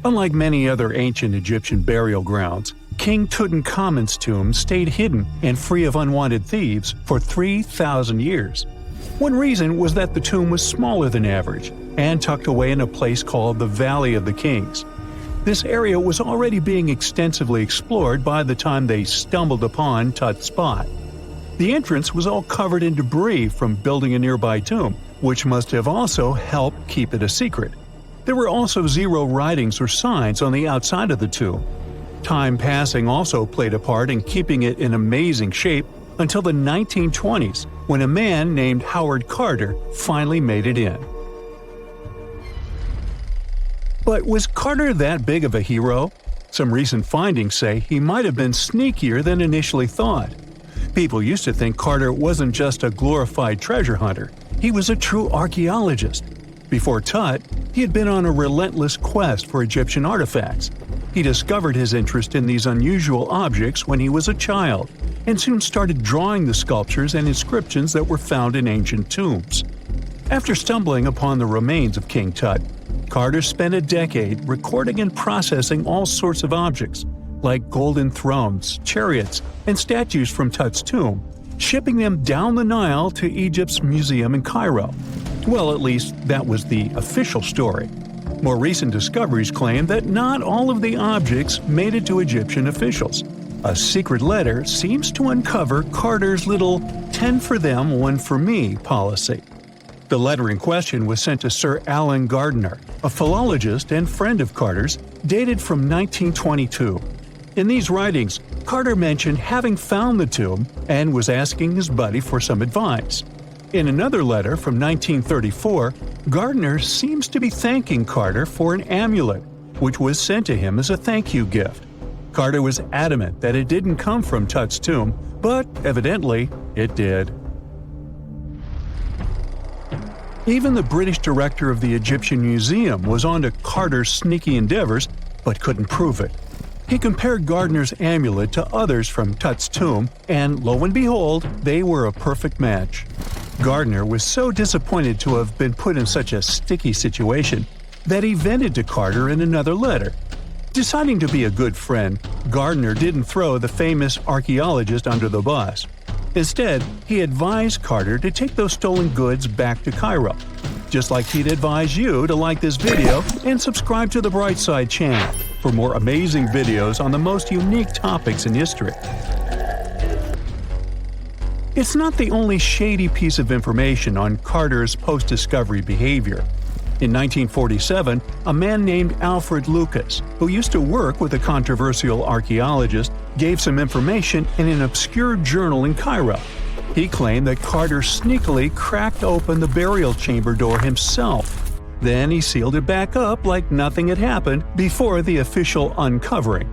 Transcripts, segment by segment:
Unlike many other ancient Egyptian burial grounds, King Tutankhamun's tomb stayed hidden and free of unwanted thieves for 3,000 years. One reason was that the tomb was smaller than average and tucked away in a place called the Valley of the Kings. This area was already being extensively explored by the time they stumbled upon Tut's spot. The entrance was all covered in debris from building a nearby tomb, which must have also helped keep it a secret. There were also zero writings or signs on the outside of the tomb. Time passing also played a part in keeping it in amazing shape until the 1920s, when a man named Howard Carter finally made it in. But was Carter that big of a hero? Some recent findings say he might have been sneakier than initially thought. People used to think Carter wasn't just a glorified treasure hunter, he was a true archaeologist. Before Tut, he had been on a relentless quest for Egyptian artifacts. He discovered his interest in these unusual objects when he was a child, and soon started drawing the sculptures and inscriptions that were found in ancient tombs. After stumbling upon the remains of King Tut, Carter spent a decade recording and processing all sorts of objects, like golden thrones, chariots, and statues from Tut's tomb, shipping them down the Nile to Egypt's museum in Cairo. Well, at least that was the official story. More recent discoveries claim that not all of the objects made it to Egyptian officials. A secret letter seems to uncover Carter's little 10 for them, 1 for me policy. The letter in question was sent to Sir Alan Gardiner, a philologist and friend of Carter's, dated from 1922. In these writings, Carter mentioned having found the tomb and was asking his buddy for some advice. In another letter from 1934, Gardiner seems to be thanking Carter for an amulet, which was sent to him as a thank you gift. Carter was adamant that it didn't come from Tut's tomb, but evidently it did. Even the British director of the Egyptian Museum was onto Carter's sneaky endeavors, but couldn't prove it. He compared Gardiner's amulet to others from Tut's tomb, and lo and behold, they were a perfect match. Gardiner was so disappointed to have been put in such a sticky situation that he vented to Carter in another letter. Deciding to be a good friend, Gardiner didn't throw the famous archaeologist under the bus. Instead, he advised Carter to take those stolen goods back to Cairo, just like he'd advise you to like this video and subscribe to the Brightside channel for more amazing videos on the most unique topics in history. It's not the only shady piece of information on Carter's post-discovery behavior. In 1947, a man named Alfred Lucas, who used to work with a controversial archaeologist, gave some information in an obscure journal in Cairo. He claimed that Carter sneakily cracked open the burial chamber door himself. Then he sealed it back up like nothing had happened before the official uncovering.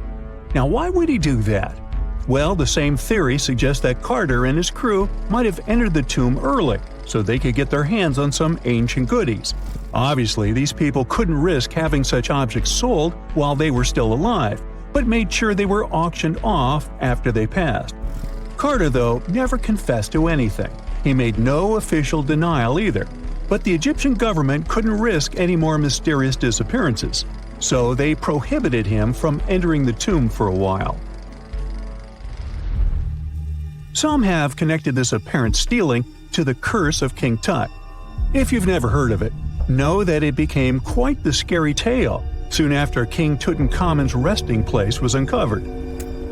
Now, why would he do that? Well, the same theory suggests that Carter and his crew might have entered the tomb early so they could get their hands on some ancient goodies. Obviously, these people couldn't risk having such objects sold while they were still alive, but made sure they were auctioned off after they passed. Carter, though, never confessed to anything. He made no official denial either, but the Egyptian government couldn't risk any more mysterious disappearances, so they prohibited him from entering the tomb for a while. Some have connected this apparent stealing to the curse of King Tut. If you've never heard of it, know that it became quite the scary tale soon after King Tutankhamun's resting place was uncovered.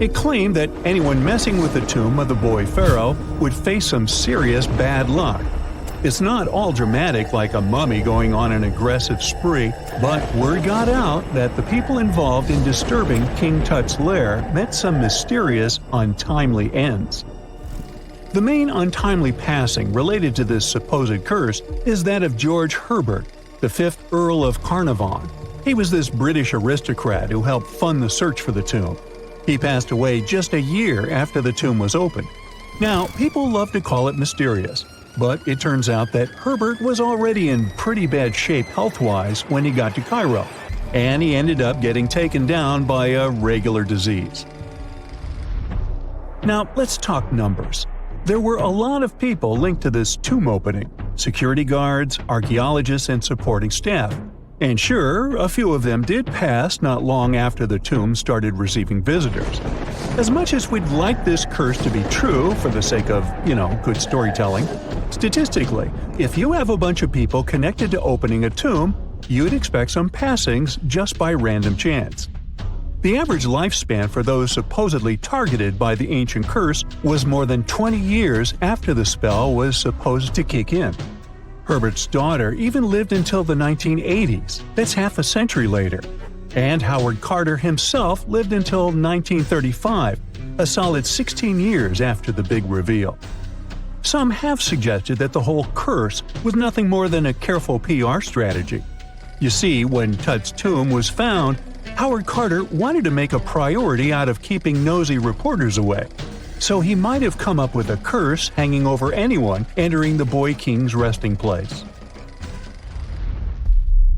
It claimed that anyone messing with the tomb of the boy pharaoh would face some serious bad luck. It's not all dramatic like a mummy going on an aggressive spree, but word got out that the people involved in disturbing King Tut's lair met some mysterious, untimely ends. The main untimely passing related to this supposed curse is that of George Herbert, the 5th Earl of Carnarvon. He was this British aristocrat who helped fund the search for the tomb. He passed away just a year after the tomb was opened. Now, people love to call it mysterious, but it turns out that Herbert was already in pretty bad shape health-wise when he got to Cairo, and he ended up getting taken down by a regular disease. Now, let's talk numbers. There were a lot of people linked to this tomb opening – security guards, archaeologists, and supporting staff. And sure, a few of them did pass not long after the tomb started receiving visitors. As much as we'd like this curse to be true for the sake of, good storytelling, statistically, if you have a bunch of people connected to opening a tomb, you'd expect some passings just by random chance. The average lifespan for those supposedly targeted by the ancient curse was more than 20 years after the spell was supposed to kick in. Herbert's daughter even lived until the 1980s, that's half a century later. And Howard Carter himself lived until 1935, a solid 16 years after the big reveal. Some have suggested that the whole curse was nothing more than a careful PR strategy. You see, when Tut's tomb was found, Howard Carter wanted to make a priority out of keeping nosy reporters away. So he might have come up with a curse hanging over anyone entering the boy king's resting place.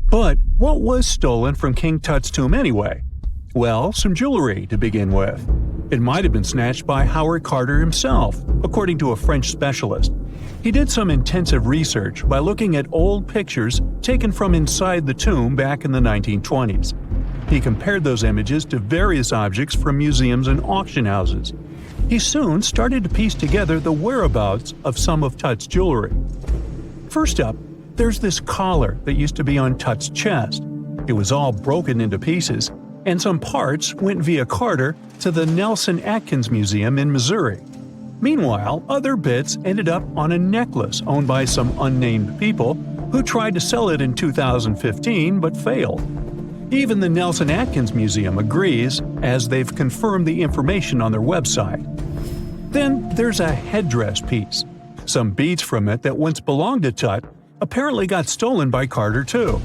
But what was stolen from King Tut's tomb anyway? Well, some jewelry to begin with. It might have been snatched by Howard Carter himself, according to a French specialist. He did some intensive research by looking at old pictures taken from inside the tomb back in the 1920s. He compared those images to various objects from museums and auction houses. He soon started to piece together the whereabouts of some of Tut's jewelry. First up, there's this collar that used to be on Tut's chest. It was all broken into pieces, and some parts went via Carter to the Nelson Atkins Museum in Missouri. Meanwhile, other bits ended up on a necklace owned by some unnamed people who tried to sell it in 2015 but failed. Even the Nelson Atkins Museum agrees, as they've confirmed the information on their website. Then there's a headdress piece. Some beads from it that once belonged to Tut apparently got stolen by Carter too.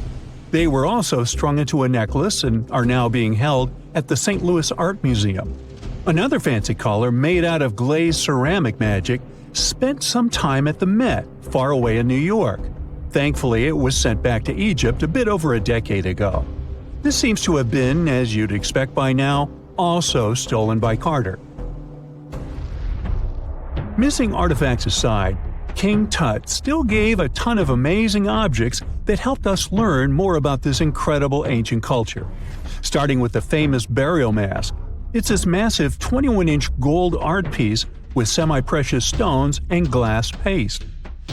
They were also strung into a necklace and are now being held at the St. Louis Art Museum. Another fancy collar made out of glazed ceramic magic spent some time at the Met, far away in New York. Thankfully, it was sent back to Egypt a bit over a decade ago. This seems to have been, as you'd expect by now, also stolen by Carter. Missing artifacts aside, King Tut still gave a ton of amazing objects that helped us learn more about this incredible ancient culture. Starting with the famous burial mask. It's this massive 21-inch gold art piece with semi-precious stones and glass paste.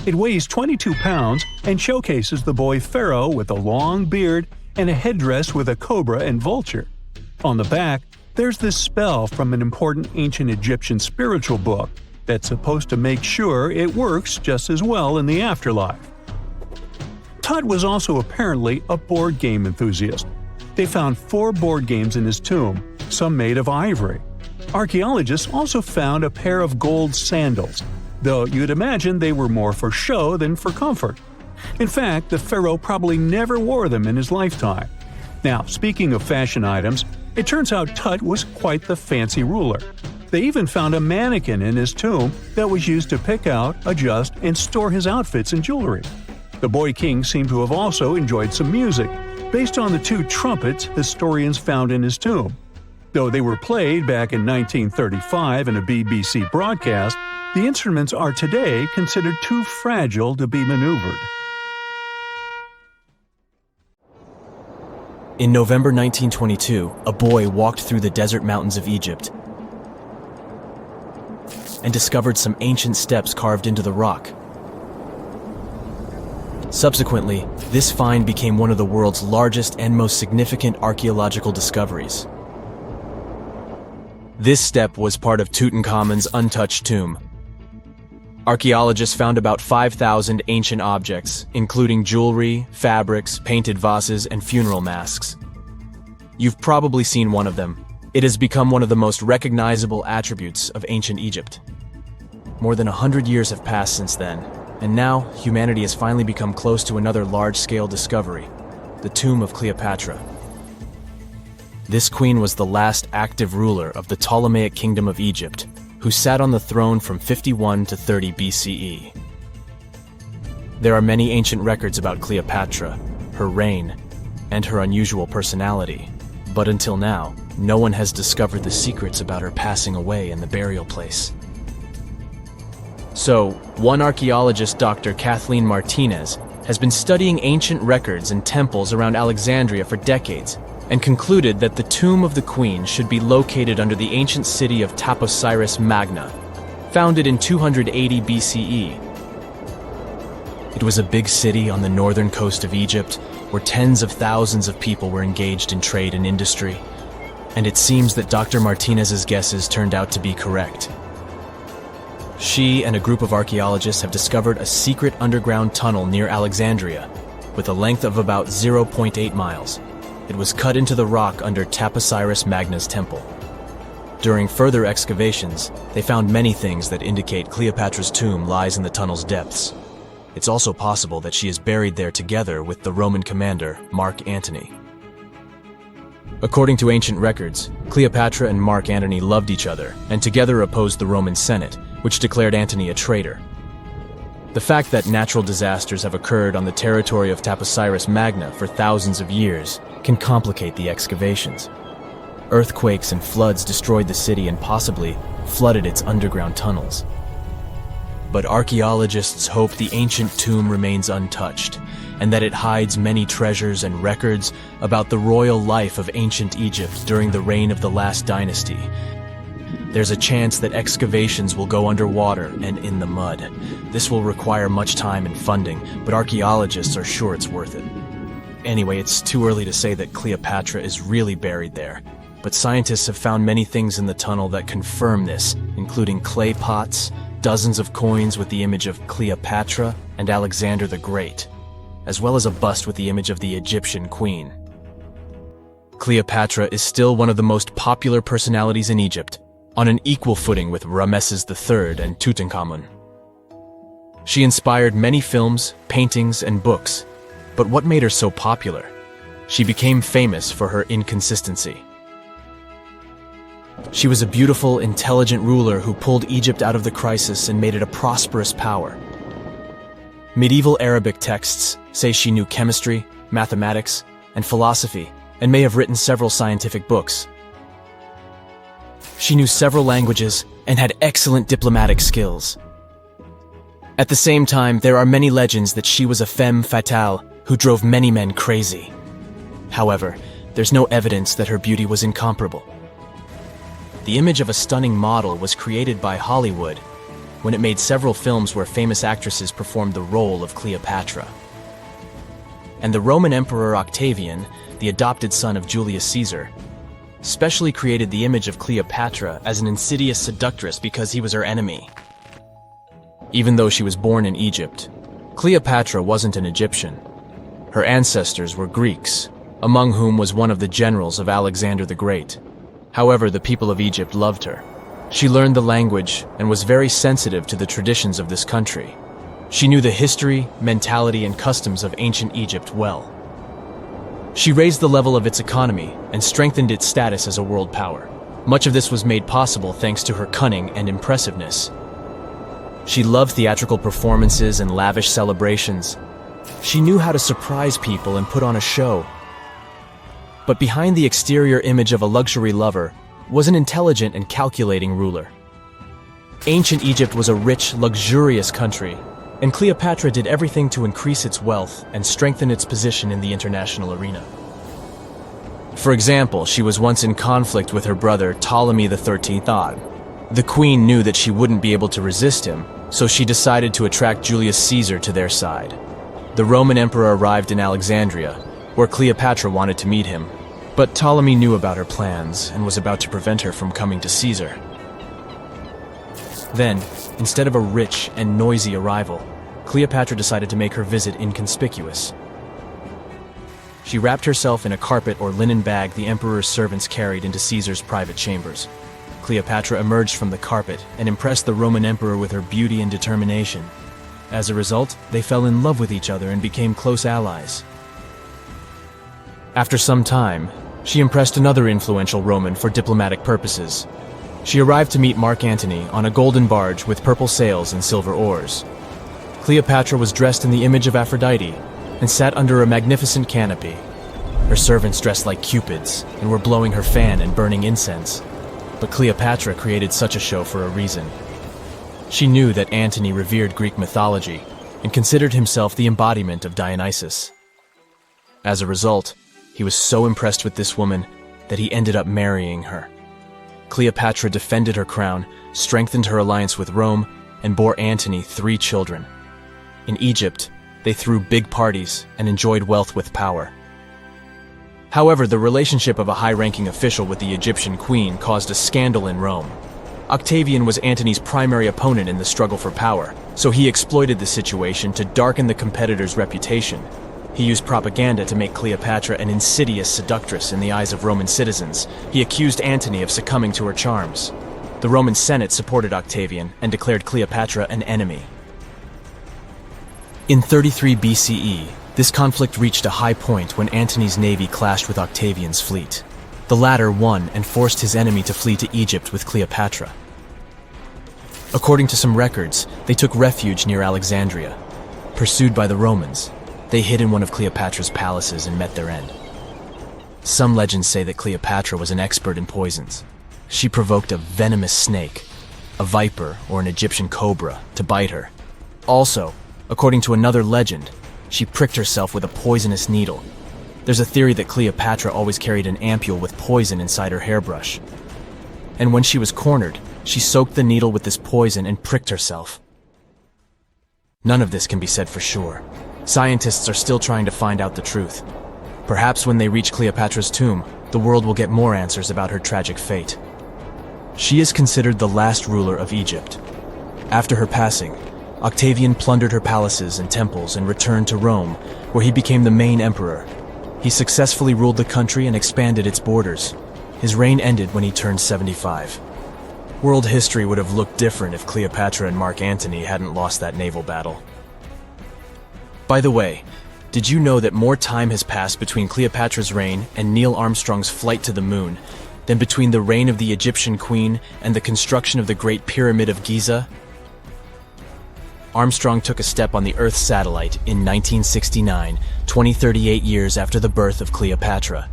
It weighs 22 pounds and showcases the boy pharaoh with a long beard and a headdress with a cobra and vulture. On the back, there's this spell from an important ancient Egyptian spiritual book that's supposed to make sure it works just as well in the afterlife. Tut was also apparently a board game enthusiast. They found 4 board games in his tomb, some made of ivory. Archaeologists also found a pair of gold sandals, though you'd imagine they were more for show than for comfort. In fact, the pharaoh probably never wore them in his lifetime. Now, speaking of fashion items, it turns out Tut was quite the fancy ruler. They even found a mannequin in his tomb that was used to pick out, adjust, and store his outfits and jewelry. The boy king seemed to have also enjoyed some music, based on the 2 trumpets historians found in his tomb. Though they were played back in 1935 in a BBC broadcast, the instruments are today considered too fragile to be maneuvered. In November 1922, a boy walked through the desert mountains of Egypt and discovered some ancient steps carved into the rock. Subsequently, this find became one of the world's largest and most significant archaeological discoveries. This step was part of Tutankhamun's untouched tomb. Archaeologists found about 5,000 ancient objects, including jewelry, fabrics, painted vases, and funeral masks. You've probably seen one of them. It has become one of the most recognizable attributes of ancient Egypt. More than 100 years have passed since then, and now humanity has finally become close to another large-scale discovery, the tomb of Cleopatra. This queen was the last active ruler of the Ptolemaic Kingdom of Egypt, who sat on the throne from 51 to 30 BCE. There are many ancient records about Cleopatra, her reign, and her unusual personality, but until now, no one has discovered the secrets about her passing away in the burial place. So, one archaeologist, Dr. Kathleen Martinez, has been studying ancient records and temples around Alexandria for decades and concluded that the tomb of the queen should be located under the ancient city of Taposiris Magna, founded in 280 BCE. It was a big city on the northern coast of Egypt where tens of thousands of people were engaged in trade and industry, and it seems that Dr. Martinez's guesses turned out to be correct. She and a group of archaeologists have discovered a secret underground tunnel near Alexandria with a length of about 0.8 miles. It was cut into the rock under Taposiris Magna's temple. During further excavations, they found many things that indicate Cleopatra's tomb lies in the tunnel's depths. It's also possible that she is buried there together with the Roman commander, Mark Antony. According to ancient records, Cleopatra and Mark Antony loved each other and together opposed the Roman Senate, which declared Antony a traitor. The fact that natural disasters have occurred on the territory of Taposiris Magna for thousands of years can complicate the excavations. Earthquakes and floods destroyed the city and possibly flooded its underground tunnels. But archaeologists hope the ancient tomb remains untouched, and that it hides many treasures and records about the royal life of ancient Egypt during the reign of the last dynasty. There's a chance that excavations will go underwater and in the mud. This will require much time and funding, but archaeologists are sure it's worth it. Anyway, it's too early to say that Cleopatra is really buried there, but scientists have found many things in the tunnel that confirm this, including clay pots, dozens of coins with the image of Cleopatra and Alexander the Great, as well as a bust with the image of the Egyptian queen. Cleopatra is still one of the most popular personalities in Egypt, on an equal footing with Ramesses III and Tutankhamun. She inspired many films, paintings, and books, but what made her so popular? She became famous for her inconsistency. She was a beautiful, intelligent ruler who pulled Egypt out of the crisis and made it a prosperous power. Medieval Arabic texts say she knew chemistry, mathematics, and philosophy, and may have written several scientific books. She knew several languages and had excellent diplomatic skills. At the same time, there are many legends that she was a femme fatale who drove many men crazy. However, there's no evidence that her beauty was incomparable. The image of a stunning model was created by Hollywood when it made several films where famous actresses performed the role of Cleopatra. And the Roman Emperor Octavian, the adopted son of Julius Caesar, specially created the image of Cleopatra as an insidious seductress because he was her enemy. Even though she was born in Egypt, Cleopatra wasn't an Egyptian. Her ancestors were Greeks, among whom was one of the generals of Alexander the Great. However, the people of Egypt loved her. She learned the language and was very sensitive to the traditions of this country. She knew the history, mentality, and customs of ancient Egypt well. She raised the level of its economy and strengthened its status as a world power. Much of this was made possible thanks to her cunning and impressiveness. She loved theatrical performances and lavish celebrations. She knew how to surprise people and put on a show. But behind the exterior image of a luxury lover was an intelligent and calculating ruler. Ancient Egypt was a rich, luxurious country, and Cleopatra did everything to increase its wealth and strengthen its position in the international arena. For example, she was once in conflict with her brother Ptolemy XIII Odd. The queen knew that she wouldn't be able to resist him, so she decided to attract Julius Caesar to their side. The Roman emperor arrived in Alexandria, where Cleopatra wanted to meet him, but Ptolemy knew about her plans and was about to prevent her from coming to Caesar. Then, instead of a rich and noisy arrival, Cleopatra decided to make her visit inconspicuous. She wrapped herself in a carpet or linen bag the emperor's servants carried into Caesar's private chambers. Cleopatra emerged from the carpet and impressed the Roman emperor with her beauty and determination. As a result, they fell in love with each other and became close allies. After some time, she impressed another influential Roman for diplomatic purposes. She arrived to meet Mark Antony on a golden barge with purple sails and silver oars. Cleopatra was dressed in the image of Aphrodite and sat under a magnificent canopy. Her servants dressed like cupids and were blowing her fan and burning incense. But Cleopatra created such a show for a reason. She knew that Antony revered Greek mythology, and considered himself the embodiment of Dionysus. As a result, he was so impressed with this woman that he ended up marrying her. Cleopatra defended her crown, strengthened her alliance with Rome, and bore Antony 3 children. In Egypt, they threw big parties and enjoyed wealth with power. However, the relationship of a high-ranking official with the Egyptian queen caused a scandal in Rome. Octavian was Antony's primary opponent in the struggle for power, so he exploited the situation to darken the competitor's reputation. He used propaganda to make Cleopatra an insidious seductress in the eyes of Roman citizens. He accused Antony of succumbing to her charms. The Roman Senate supported Octavian and declared Cleopatra an enemy. In 33 BCE, this conflict reached a high point when Antony's navy clashed with Octavian's fleet. The latter won and forced his enemy to flee to Egypt with Cleopatra. According to some records, they took refuge near Alexandria. Pursued by the Romans, they hid in one of Cleopatra's palaces and met their end. Some legends say that Cleopatra was an expert in poisons. She provoked a venomous snake, a viper or an Egyptian cobra, to bite her. Also, according to another legend, she pricked herself with a poisonous needle. There's a theory that Cleopatra always carried an ampule with poison inside her hairbrush. And when she was cornered, she soaked the needle with this poison and pricked herself. None of this can be said for sure. Scientists are still trying to find out the truth. Perhaps when they reach Cleopatra's tomb, the world will get more answers about her tragic fate. She is considered the last ruler of Egypt. After her passing, Octavian plundered her palaces and temples and returned to Rome, where he became the main emperor. He successfully ruled the country and expanded its borders. His reign ended when he turned 75. World history would have looked different if Cleopatra and Mark Antony hadn't lost that naval battle. By the way, did you know that more time has passed between Cleopatra's reign and Neil Armstrong's flight to the moon than between the reign of the Egyptian queen and the construction of the Great Pyramid of Giza? Armstrong took a step on the Earth satellite in 1969, 38 years after the birth of Cleopatra.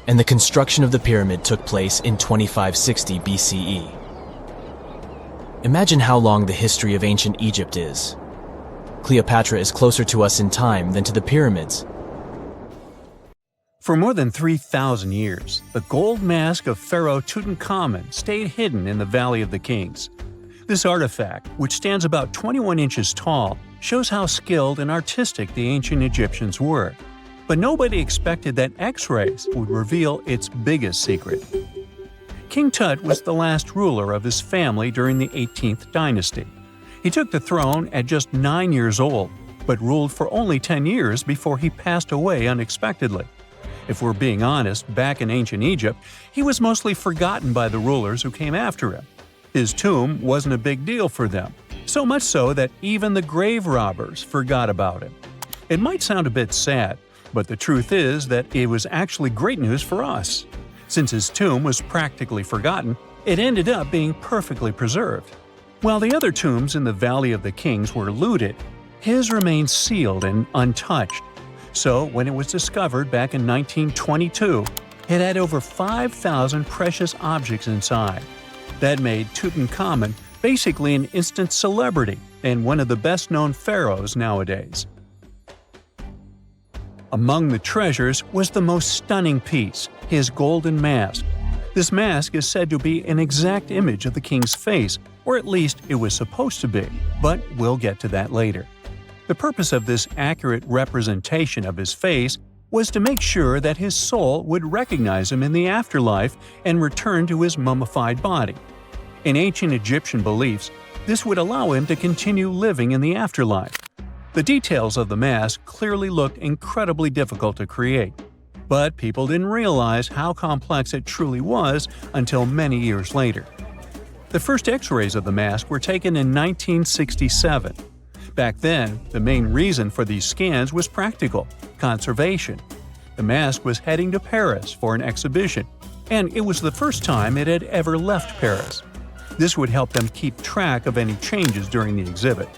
And the construction of the pyramid took place in 2560 BCE. Imagine how long the history of ancient Egypt is. Cleopatra is closer to us in time than to the pyramids. For more than 3,000 years, the gold mask of Pharaoh Tutankhamun stayed hidden in the Valley of the Kings. This artifact, which stands about 21 inches tall, shows how skilled and artistic the ancient Egyptians were. But nobody expected that X-rays would reveal its biggest secret. King Tut was the last ruler of his family during the 18th dynasty. He took the throne at just 9 years old, but ruled for only 10 years before he passed away unexpectedly. If we're being honest, back in ancient Egypt, he was mostly forgotten by the rulers who came after him. His tomb wasn't a big deal for them, so much so that even the grave robbers forgot about him. It might sound a bit sad, but the truth is that it was actually great news for us. Since his tomb was practically forgotten, it ended up being perfectly preserved. While the other tombs in the Valley of the Kings were looted, his remained sealed and untouched. So when it was discovered back in 1922, it had over 5,000 precious objects inside. That made Tutankhamun basically an instant celebrity and one of the best-known pharaohs nowadays. Among the treasures was the most stunning piece, his golden mask. This mask is said to be an exact image of the king's face, or at least it was supposed to be, but we'll get to that later. The purpose of this accurate representation of his face was to make sure that his soul would recognize him in the afterlife and return to his mummified body. In ancient Egyptian beliefs, this would allow him to continue living in the afterlife. The details of the mask clearly looked incredibly difficult to create, but people didn't realize how complex it truly was until many years later. The first X-rays of the mask were taken in 1967. Back then, the main reason for these scans was practical – conservation. The mask was heading to Paris for an exhibition, and it was the first time it had ever left Paris. This would help them keep track of any changes during the exhibit.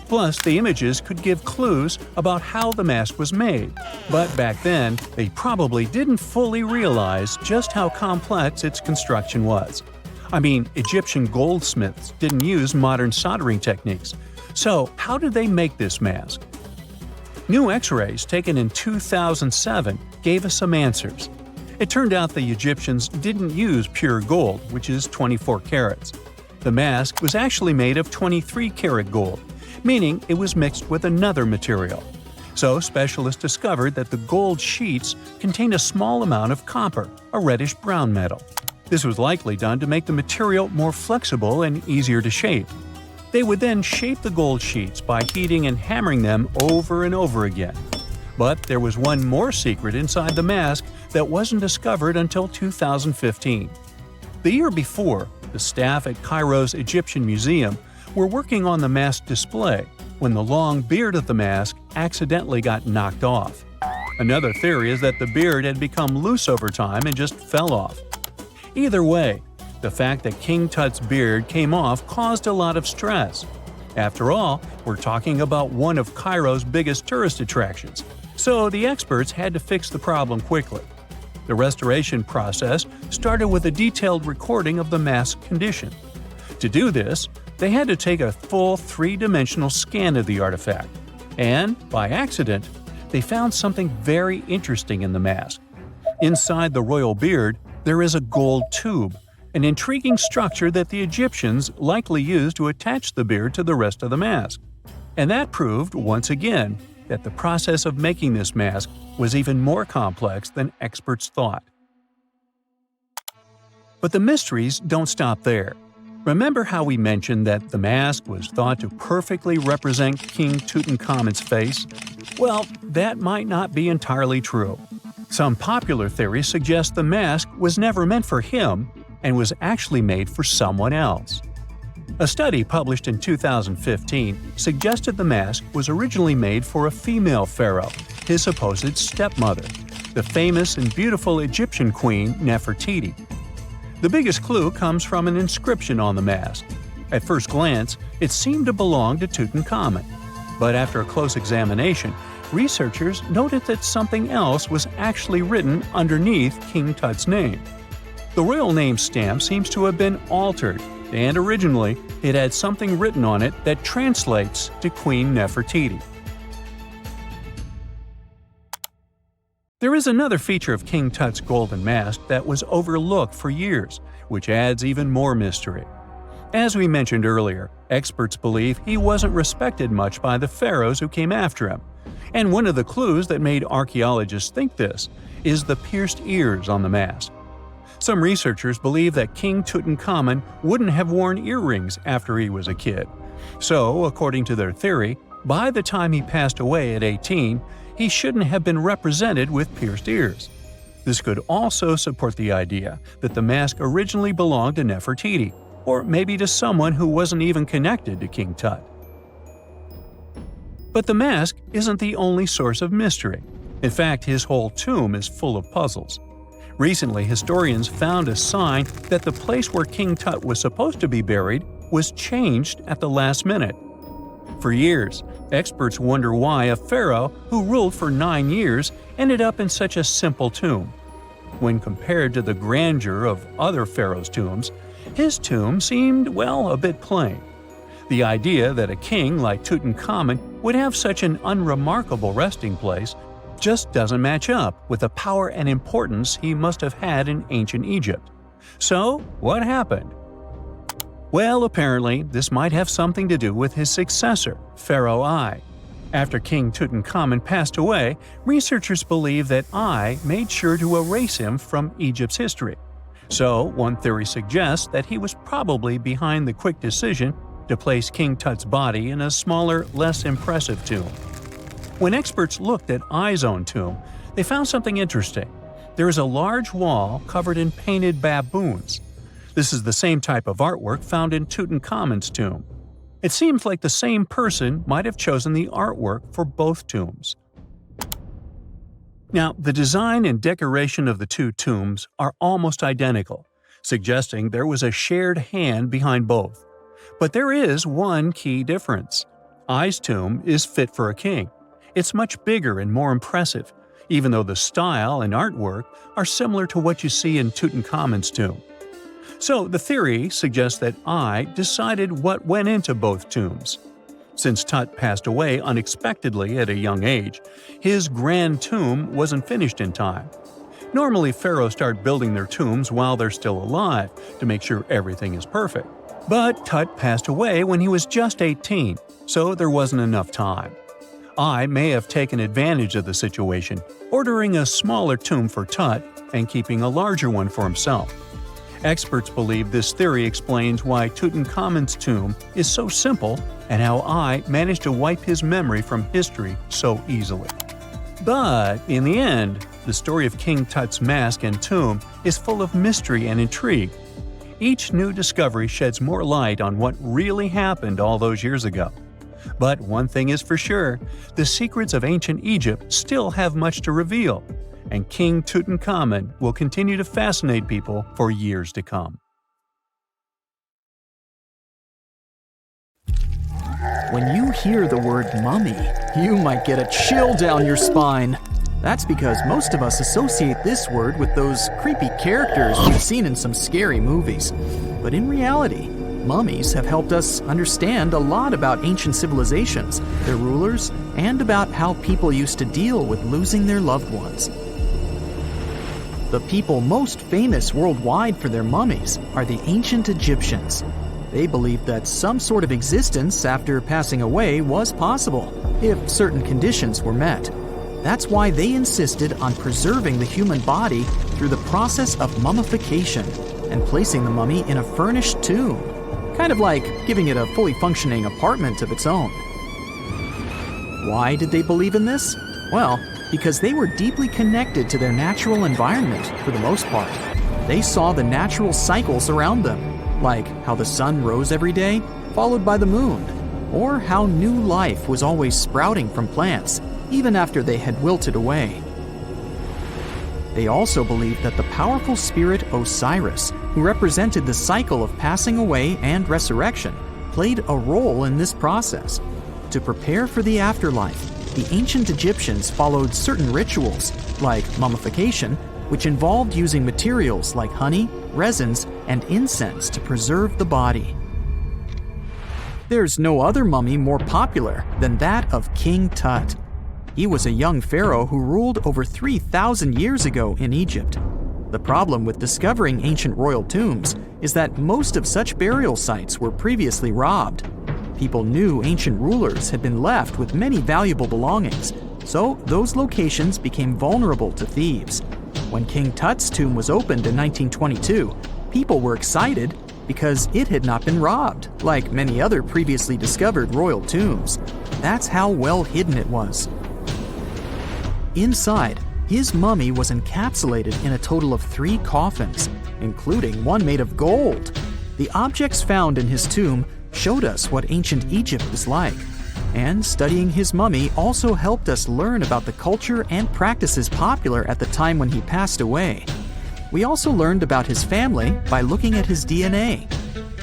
Plus, the images could give clues about how the mask was made, but back then, they probably didn't fully realize just how complex its construction was. I mean, Egyptian goldsmiths didn't use modern soldering techniques, So, how did they make this mask? New X-rays taken in 2007 gave us some answers. It turned out the Egyptians didn't use pure gold, which is 24 carats. The mask was actually made of 23-karat gold, meaning it was mixed with another material. So specialists discovered that the gold sheets contained a small amount of copper, a reddish-brown metal. This was likely done to make the material more flexible and easier to shape. They would then shape the gold sheets by heating and hammering them over and over again. But there was one more secret inside the mask that wasn't discovered until 2015. The year before, the staff at Cairo's Egyptian Museum were working on the mask display when the long beard of the mask accidentally got knocked off. Another theory is that the beard had become loose over time and just fell off. Either way, the fact that King Tut's beard came off caused a lot of stress. After all, we're talking about one of Cairo's biggest tourist attractions, so the experts had to fix the problem quickly. The restoration process started with a detailed recording of the mask's condition. To do this, they had to take a full three-dimensional scan of the artifact. And, by accident, they found something very interesting in the mask. Inside the royal beard, there is a gold tube, an intriguing structure that the Egyptians likely used to attach the beard to the rest of the mask. And that proved, once again, that the process of making this mask was even more complex than experts thought. But the mysteries don't stop there. Remember how we mentioned that the mask was thought to perfectly represent King Tutankhamun's face? Well, that might not be entirely true. Some popular theories suggest the mask was never meant for him and was actually made for someone else. A study published in 2015 suggested the mask was originally made for a female pharaoh, his supposed stepmother, the famous and beautiful Egyptian queen Nefertiti. The biggest clue comes from an inscription on the mask. At first glance, it seemed to belong to Tutankhamun. But after a close examination, researchers noted that something else was actually written underneath King Tut's name. The royal name stamp seems to have been altered, and originally it had something written on it that translates to Queen Nefertiti. There is another feature of King Tut's golden mask that was overlooked for years, which adds even more mystery. As we mentioned earlier, experts believe he wasn't respected much by the pharaohs who came after him. And one of the clues that made archaeologists think this is the pierced ears on the mask. Some researchers believe that King Tutankhamun wouldn't have worn earrings after he was a kid. So, according to their theory, by the time he passed away at 18, he shouldn't have been represented with pierced ears. This could also support the idea that the mask originally belonged to Nefertiti, or maybe to someone who wasn't even connected to King Tut. But the mask isn't the only source of mystery. In fact, his whole tomb is full of puzzles. Recently, historians found a sign that the place where King Tut was supposed to be buried was changed at the last minute. For years, experts wonder why a pharaoh who ruled for 9 years ended up in such a simple tomb. When compared to the grandeur of other pharaohs' tombs, his tomb seemed, well, a bit plain. The idea that a king like Tutankhamun would have such an unremarkable resting place just doesn't match up with the power and importance he must have had in ancient Egypt. So, what happened? Well, apparently, this might have something to do with his successor, Pharaoh I. After King Tutankhamun passed away, researchers believe that I made sure to erase him from Egypt's history. So, one theory suggests that he was probably behind the quick decision to place King Tut's body in a smaller, less impressive tomb. When experts looked at I's own tomb, they found something interesting. There is a large wall covered in painted baboons. This is the same type of artwork found in Tutankhamun's tomb. It seems like the same person might have chosen the artwork for both tombs. Now, the design and decoration of the two tombs are almost identical, suggesting there was a shared hand behind both. But there is one key difference. I's tomb is fit for a king. It's much bigger and more impressive, even though the style and artwork are similar to what you see in Tutankhamun's tomb. So the theory suggests that I decided what went into both tombs. Since Tut passed away unexpectedly at a young age, his grand tomb wasn't finished in time. Normally, pharaohs start building their tombs while they're still alive to make sure everything is perfect. But Tut passed away when he was just 18, so there wasn't enough time. I may have taken advantage of the situation, ordering a smaller tomb for Tut and keeping a larger one for himself. Experts believe this theory explains why Tutankhamun's tomb is so simple and how I managed to wipe his memory from history so easily. But in the end, the story of King Tut's mask and tomb is full of mystery and intrigue. Each new discovery sheds more light on what really happened all those years ago. But one thing is for sure, the secrets of ancient Egypt still have much to reveal, and King Tutankhamun will continue to fascinate people for years to come. When you hear the word mummy, you might get a chill down your spine. That's because most of us associate this word with those creepy characters we've seen in some scary movies. But in reality, mummies have helped us understand a lot about ancient civilizations, their rulers, and about how people used to deal with losing their loved ones. The people most famous worldwide for their mummies are the ancient Egyptians. They believed that some sort of existence after passing away was possible, if certain conditions were met. That's why they insisted on preserving the human body through the process of mummification and placing the mummy in a furnished tomb, kind of like giving it a fully functioning apartment of its own. Why did they believe in this? Well, because they were deeply connected to their natural environment for the most part. They saw the natural cycles around them, like how the sun rose every day, followed by the moon, or how new life was always sprouting from plants, even after they had wilted away. They also believed that the powerful spirit Osiris, who represented the cycle of passing away and resurrection, played a role in this process. To prepare for the afterlife, the ancient Egyptians followed certain rituals, like mummification, which involved using materials like honey, resins, and incense to preserve the body. There's no other mummy more popular than that of King Tut. He was a young pharaoh who ruled over 3,000 years ago in Egypt. The problem with discovering ancient royal tombs is that most of such burial sites were previously robbed. People knew ancient rulers had been left with many valuable belongings, so those locations became vulnerable to thieves. When King Tut's tomb was opened in 1922, people were excited because it had not been robbed, like many other previously discovered royal tombs. That's how well hidden it was. Inside, his mummy was encapsulated in a total of 3 coffins, including one made of gold. The objects found in his tomb showed us what ancient Egypt was like, and studying his mummy also helped us learn about the culture and practices popular at the time when he passed away. We also learned about his family by looking at his DNA.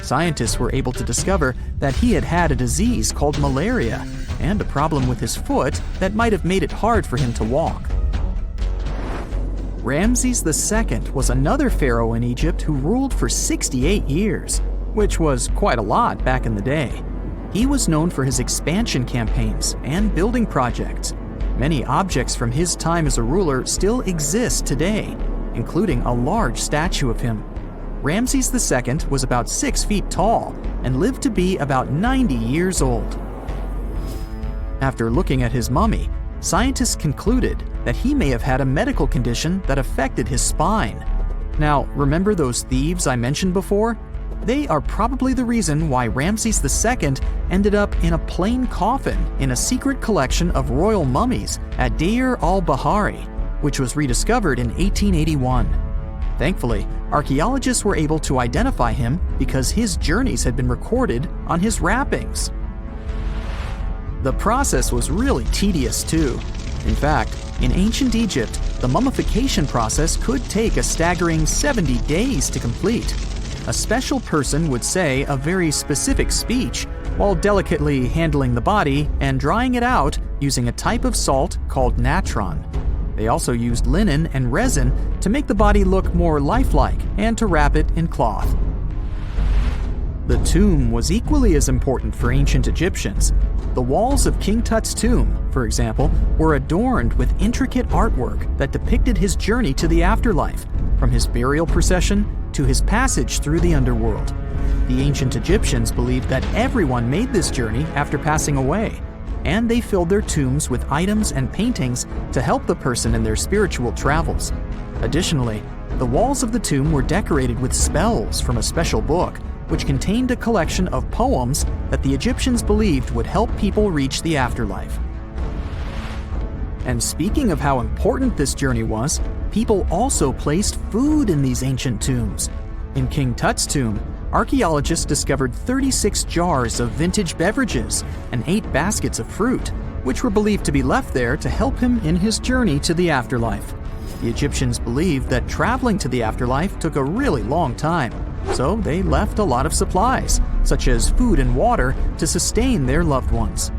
Scientists were able to discover that he had had a disease called malaria and a problem with his foot that might have made it hard for him to walk. Ramses II was another pharaoh in Egypt who ruled for 68 years, which was quite a lot back in the day. He was known for his expansion campaigns and building projects. Many objects from his time as a ruler still exist today, including a large statue of him. Ramses II was about 6 feet tall and lived to be about 90 years old. After looking at his mummy, scientists concluded that he may have had a medical condition that affected his spine. Now, remember those thieves I mentioned before? They are probably the reason why Ramses II ended up in a plain coffin in a secret collection of royal mummies at Deir al-Bahari, which was rediscovered in 1881. Thankfully, archaeologists were able to identify him because his journeys had been recorded on his wrappings. The process was really tedious too. In fact, in ancient Egypt, the mummification process could take a staggering 70 days to complete. A special person would say a very specific speech while delicately handling the body and drying it out using a type of salt called natron. They also used linen and resin to make the body look more lifelike and to wrap it in cloth. The tomb was equally as important for ancient Egyptians. The walls of King Tut's tomb, for example, were adorned with intricate artwork that depicted his journey to the afterlife, from his burial procession to his passage through the underworld. The ancient Egyptians believed that everyone made this journey after passing away, and they filled their tombs with items and paintings to help the person in their spiritual travels. Additionally, the walls of the tomb were decorated with spells from a special book, which contained a collection of poems that the Egyptians believed would help people reach the afterlife. And speaking of how important this journey was, people also placed food in these ancient tombs. In King Tut's tomb, archaeologists discovered 36 jars of vintage beverages and 8 baskets of fruit, which were believed to be left there to help him in his journey to the afterlife. The Egyptians believed that traveling to the afterlife took a really long time, so they left a lot of supplies, such as food and water, to sustain their loved ones.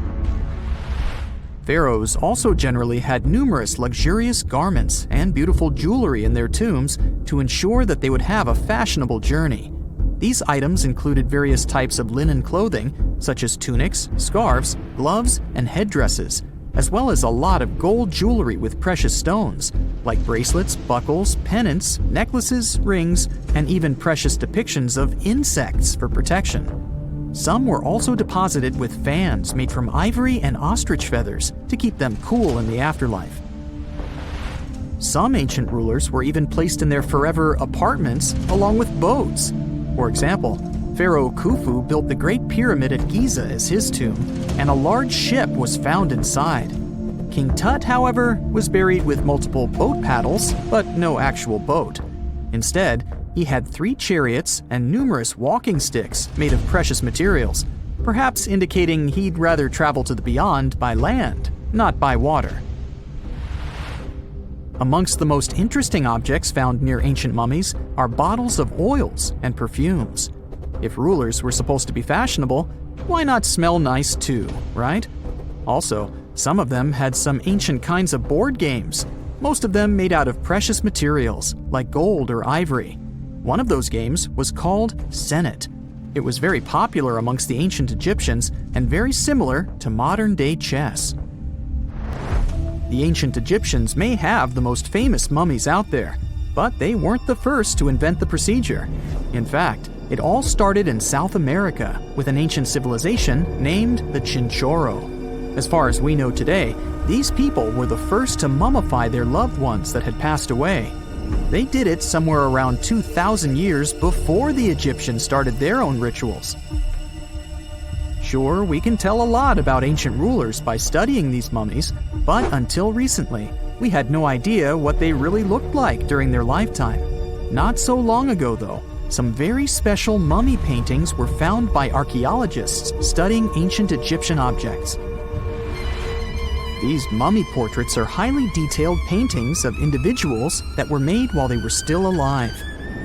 Pharaohs also generally had numerous luxurious garments and beautiful jewelry in their tombs to ensure that they would have a fashionable journey. These items included various types of linen clothing, such as tunics, scarves, gloves, and headdresses, as well as a lot of gold jewelry with precious stones, like bracelets, buckles, pendants, necklaces, rings, and even precious depictions of insects for protection. Some were also deposited with fans made from ivory and ostrich feathers to keep them cool in the afterlife. Some ancient rulers were even placed in their forever apartments along with boats. For example, Pharaoh Khufu built the Great Pyramid at Giza as his tomb, and a large ship was found inside. King Tut, however, was buried with multiple boat paddles, but no actual boat. Instead, he had 3 chariots and numerous walking sticks made of precious materials, perhaps indicating he'd rather travel to the beyond by land, not by water. Amongst the most interesting objects found near ancient mummies are bottles of oils and perfumes. If rulers were supposed to be fashionable, why not smell nice too, right? Also, some of them had some ancient kinds of board games, most of them made out of precious materials like gold or ivory. One of those games was called Senet. It was very popular amongst the ancient Egyptians and very similar to modern-day chess. The ancient Egyptians may have the most famous mummies out there, but they weren't the first to invent the procedure. In fact, it all started in South America with an ancient civilization named the Chinchorro. As far as we know today, these people were the first to mummify their loved ones that had passed away. They did it somewhere around 2,000 years before the Egyptians started their own rituals. Sure, we can tell a lot about ancient rulers by studying these mummies, but until recently, we had no idea what they really looked like during their lifetime. Not so long ago, though, some very special mummy paintings were found by archaeologists studying ancient Egyptian objects. These mummy portraits are highly detailed paintings of individuals that were made while they were still alive.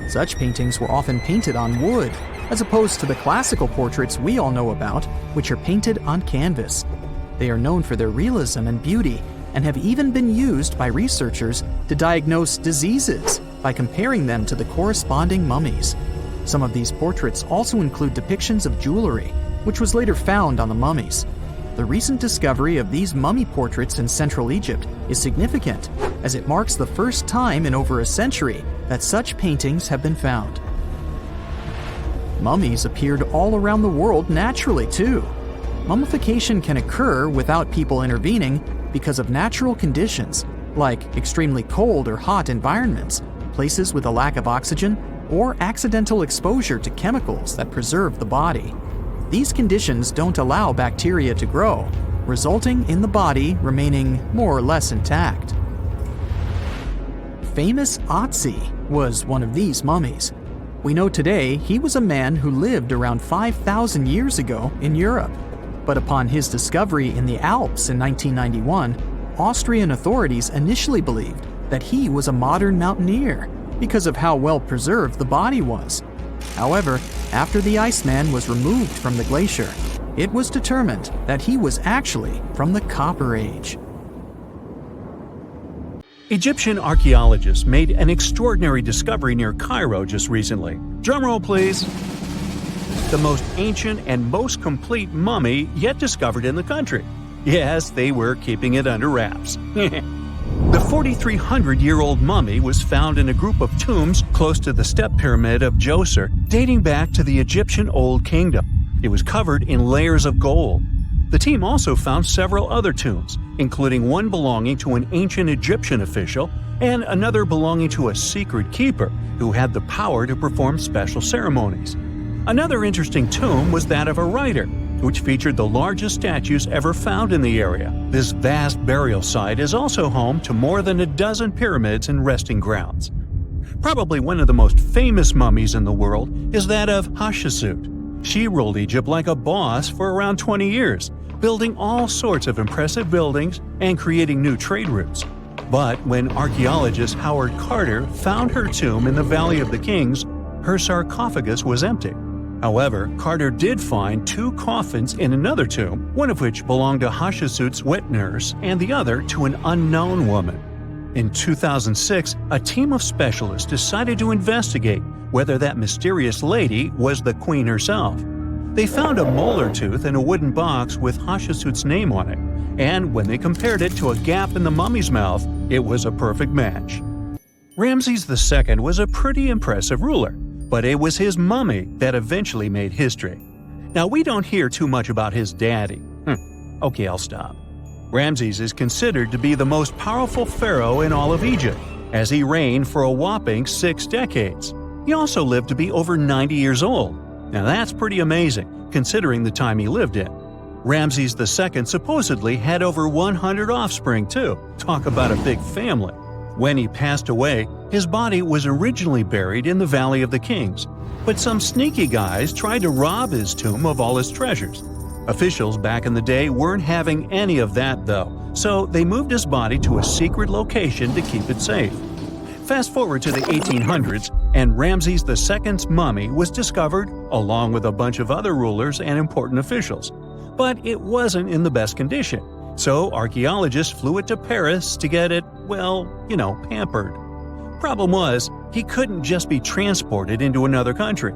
Such paintings were often painted on wood, as opposed to the classical portraits we all know about, which are painted on canvas. They are known for their realism and beauty, and have even been used by researchers to diagnose diseases by comparing them to the corresponding mummies. Some of these portraits also include depictions of jewelry, which was later found on the mummies. The recent discovery of these mummy portraits in Central Egypt is significant, as it marks the first time in over a century that such paintings have been found. Mummies appeared all around the world naturally, too. Mummification can occur without people intervening because of natural conditions, like extremely cold or hot environments, places with a lack of oxygen, or accidental exposure to chemicals that preserve the body. These conditions don't allow bacteria to grow, resulting in the body remaining more or less intact. Famous Otzi was one of these mummies. We know today he was a man who lived around 5,000 years ago in Europe. But upon his discovery in the Alps in 1991, Austrian authorities initially believed that he was a modern mountaineer because of how well preserved the body was. However, after the Iceman was removed from the glacier, it was determined that he was actually from the Copper Age. Egyptian archaeologists made an extraordinary discovery near Cairo just recently. Drumroll, please. the most ancient and most complete mummy yet discovered in the country. Yes, they were keeping it under wraps. The 4,300-year-old mummy was found in a group of tombs close to the step pyramid of Djoser, dating back to the Egyptian Old Kingdom. It was covered in layers of gold. The team also found several other tombs, including one belonging to an ancient Egyptian official and another belonging to a secret keeper who had the power to perform special ceremonies. Another interesting tomb was that of a writer, which featured the largest statues ever found in the area. This vast burial site is also home to more than a dozen pyramids and resting grounds. Probably one of the most famous mummies in the world is that of Hatshepsut. She ruled Egypt like a boss for around 20 years, building all sorts of impressive buildings and creating new trade routes. But when archaeologist Howard Carter found her tomb in the Valley of the Kings, her sarcophagus was empty. However, Carter did find 2 coffins in another tomb, one of which belonged to Hatshepsut's wet nurse and the other to an unknown woman. In 2006, a team of specialists decided to investigate whether that mysterious lady was the queen herself. They found a molar tooth in a wooden box with Hatshepsut's name on it, and when they compared it to a gap in the mummy's mouth, it was a perfect match. Ramses II was a pretty impressive ruler, but it was his mummy that eventually made history. Now, we don't hear too much about his daddy. Okay, I'll stop. Ramses is considered to be the most powerful pharaoh in all of Egypt, as he reigned for a whopping 6 decades. He also lived to be over 90 years old. Now that's pretty amazing, considering the time he lived in. Ramses II supposedly had over 100 offspring too. Talk about a big family. When he passed away, his body was originally buried in the Valley of the Kings, but some sneaky guys tried to rob his tomb of all his treasures. Officials back in the day weren't having any of that though, so they moved his body to a secret location to keep it safe. Fast forward to the 1800s, and Ramses II's mummy was discovered along with a bunch of other rulers and important officials. But it wasn't in the best condition, so archaeologists flew it to Paris to get it, pampered. Problem was, he couldn't just be transported into another country.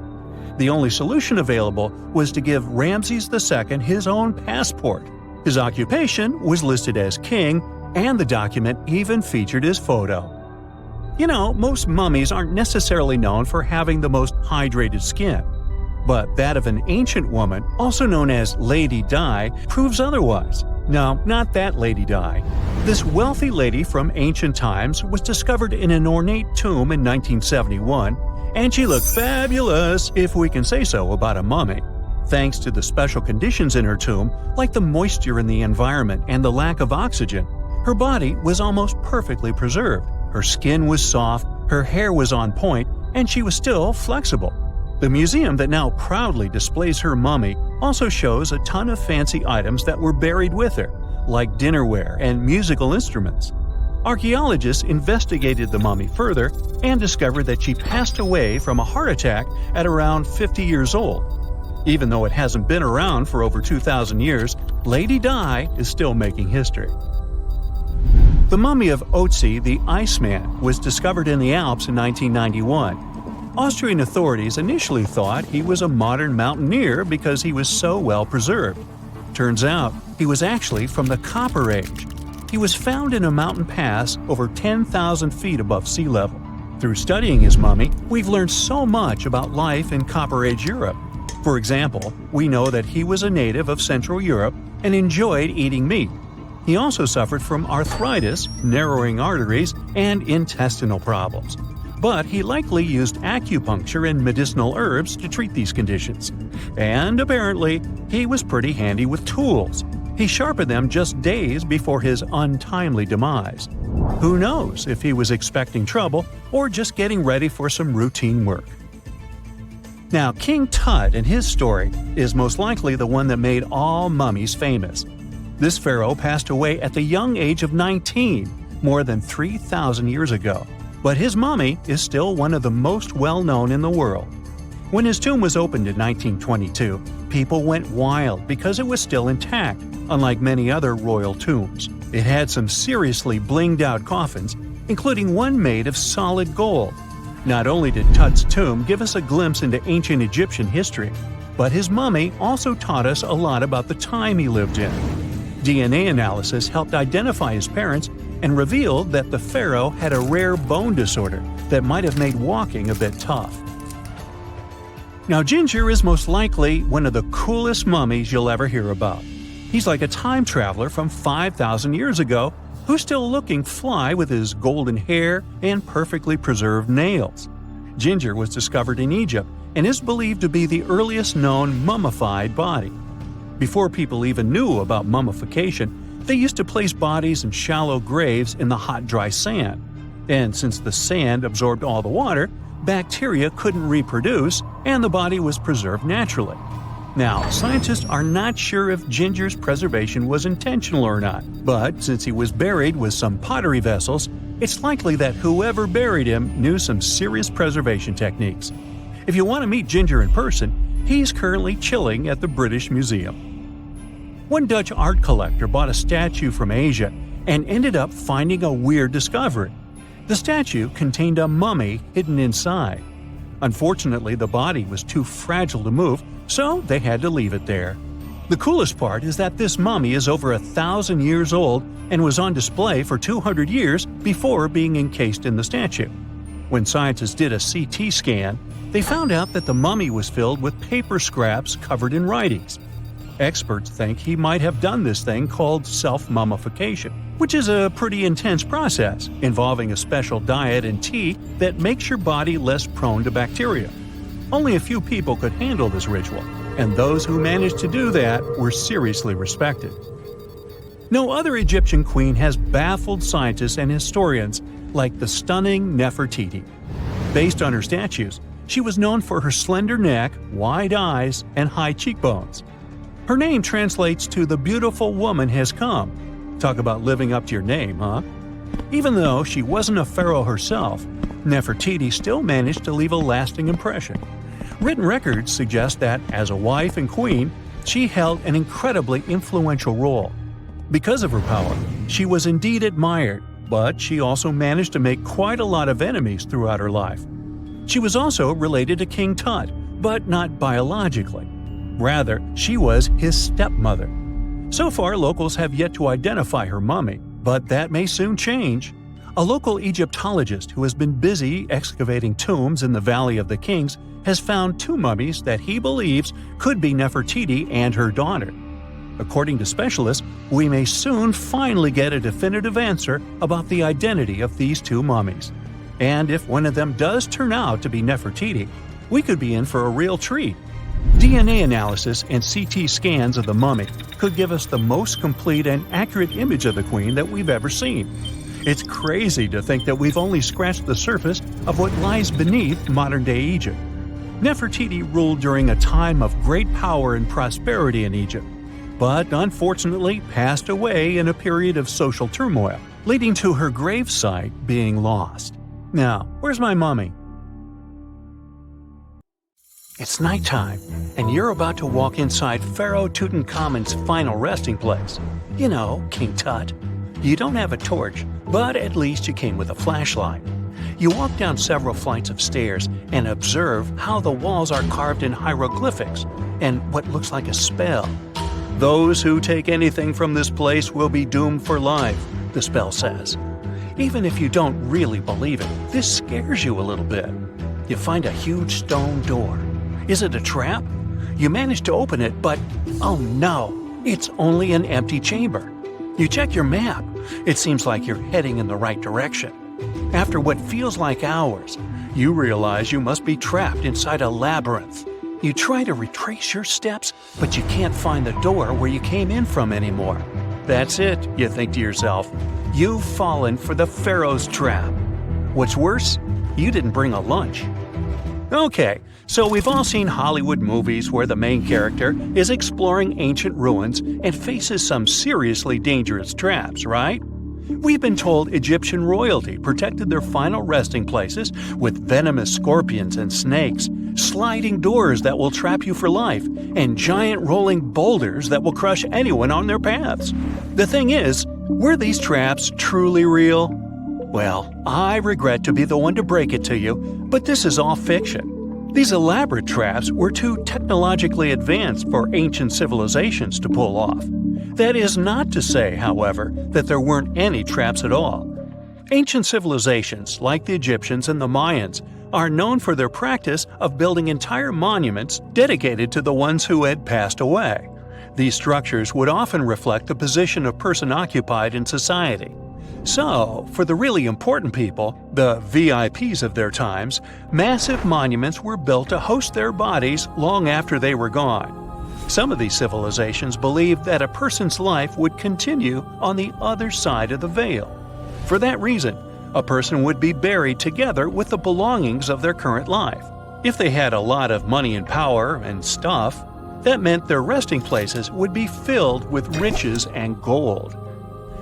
The only solution available was to give Ramses II his own passport. His occupation was listed as king, and the document even featured his photo. Most mummies aren't necessarily known for having the most hydrated skin. But that of an ancient woman, also known as Lady Di, proves otherwise. No, not that Lady Di. This wealthy lady from ancient times was discovered in an ornate tomb in 1971, and she looked fabulous, if we can say so about a mummy. Thanks to the special conditions in her tomb, like the moisture in the environment and the lack of oxygen, her body was almost perfectly preserved. Her skin was soft, her hair was on point, and she was still flexible. The museum that now proudly displays her mummy also shows a ton of fancy items that were buried with her, like dinnerware and musical instruments. Archaeologists investigated the mummy further and discovered that she passed away from a heart attack at around 50 years old. Even though it hasn't been around for over 2,000 years, Lady Di is still making history. The mummy of Otzi the Iceman was discovered in the Alps in 1991. Austrian authorities initially thought he was a modern mountaineer because he was so well preserved. Turns out, he was actually from the Copper Age. He was found in a mountain pass over 10,000 feet above sea level. Through studying his mummy, we've learned so much about life in Copper Age Europe. For example, we know that he was a native of Central Europe and enjoyed eating meat. He also suffered from arthritis, narrowing arteries, and intestinal problems. But he likely used acupuncture and medicinal herbs to treat these conditions. And apparently, he was pretty handy with tools. He sharpened them just days before his untimely demise. Who knows if he was expecting trouble or just getting ready for some routine work. Now, King Tut and his story is most likely the one that made all mummies famous. This pharaoh passed away at the young age of 19, more than 3,000 years ago. But his mummy is still one of the most well-known in the world. When his tomb was opened in 1922, people went wild because it was still intact, unlike many other royal tombs. It had some seriously blinged-out coffins, including one made of solid gold. Not only did Tut's tomb give us a glimpse into ancient Egyptian history, But his mummy also taught us a lot about the time he lived in. DNA analysis helped identify his parents and revealed that the pharaoh had a rare bone disorder that might have made walking a bit tough. Now, Ginger is most likely one of the coolest mummies you'll ever hear about. He's like a time traveler from 5,000 years ago who's still looking fly with his golden hair and perfectly preserved nails. Ginger was discovered in Egypt and is believed to be the earliest known mummified body. Before people even knew about mummification, they used to place bodies in shallow graves in the hot, dry sand. And since the sand absorbed all the water, bacteria couldn't reproduce and the body was preserved naturally. Now, scientists are not sure if Ginger's preservation was intentional or not, but since he was buried with some pottery vessels, it's likely that whoever buried him knew some serious preservation techniques. If you want to meet Ginger in person, he's currently chilling at the British Museum. One Dutch art collector bought a statue from Asia and ended up finding a weird discovery. The statue contained a mummy hidden inside. Unfortunately, the body was too fragile to move, so they had to leave it there. The coolest part is that this mummy is over 1,000 years old and was on display for 200 years before being encased in the statue. When scientists did a CT scan, they found out that the mummy was filled with paper scraps covered in writings. Experts think he might have done this thing called self-mummification, which is a pretty intense process involving a special diet and tea that makes your body less prone to bacteria. Only a few people could handle this ritual, and those who managed to do that were seriously respected. No other Egyptian queen has baffled scientists and historians like the stunning Nefertiti. Based on her statues, she was known for her slender neck, wide eyes, and high cheekbones. Her name translates to "the beautiful woman has come." Talk about living up to your name, huh? Even though she wasn't a pharaoh herself, Nefertiti still managed to leave a lasting impression. Written records suggest that, as a wife and queen, she held an incredibly influential role. Because of her power, she was indeed admired, but she also managed to make quite a lot of enemies throughout her life. She was also related to King Tut, but not biologically. Rather, she was his stepmother. So far, locals have yet to identify her mummy, but that may soon change. A local Egyptologist who has been busy excavating tombs in the Valley of the Kings has found two mummies that he believes could be Nefertiti and her daughter. According to specialists, we may soon finally get a definitive answer about the identity of these two mummies. And if one of them does turn out to be Nefertiti, we could be in for a real treat. DNA analysis and CT scans of the mummy could give us the most complete and accurate image of the queen that we've ever seen. It's crazy to think that we've only scratched the surface of what lies beneath modern-day Egypt. Nefertiti ruled during a time of great power and prosperity in Egypt, but unfortunately passed away in a period of social turmoil, leading to her gravesite being lost. Now, where's my mummy? It's nighttime, and you're about to walk inside Pharaoh Tutankhamun's final resting place. You know, King Tut. You don't have a torch, but at least you came with a flashlight. You walk down several flights of stairs and observe how the walls are carved in hieroglyphics and what looks like a spell. Those who take anything from this place will be doomed for life, the spell says. Even if you don't really believe it, this scares you a little bit. You find a huge stone door. Is it a trap? You manage to open it, but oh no, it's only an empty chamber. You check your map. It seems like you're heading in the right direction. After what feels like hours, you realize you must be trapped inside a labyrinth. You try to retrace your steps, but you can't find the door where you came in from anymore. That's it, you think to yourself. You've fallen for the Pharaoh's trap. What's worse, you didn't bring a lunch. Okay, so we've all seen Hollywood movies where the main character is exploring ancient ruins and faces some seriously dangerous traps, right? We've been told Egyptian royalty protected their final resting places with venomous scorpions and snakes, sliding doors that will trap you for life, and giant rolling boulders that will crush anyone on their paths. The thing is, were these traps truly real? Well, I regret to be the one to break it to you, but this is all fiction. These elaborate traps were too technologically advanced for ancient civilizations to pull off. That is not to say, however, that there weren't any traps at all. Ancient civilizations, like the Egyptians and the Mayans, are known for their practice of building entire monuments dedicated to the ones who had passed away. These structures would often reflect the position of person occupied in society. So, for the really important people, the VIPs of their times, massive monuments were built to host their bodies long after they were gone. Some of these civilizations believed that a person's life would continue on the other side of the veil. For that reason, a person would be buried together with the belongings of their current life. If they had a lot of money and power and stuff, that meant their resting places would be filled with riches and gold.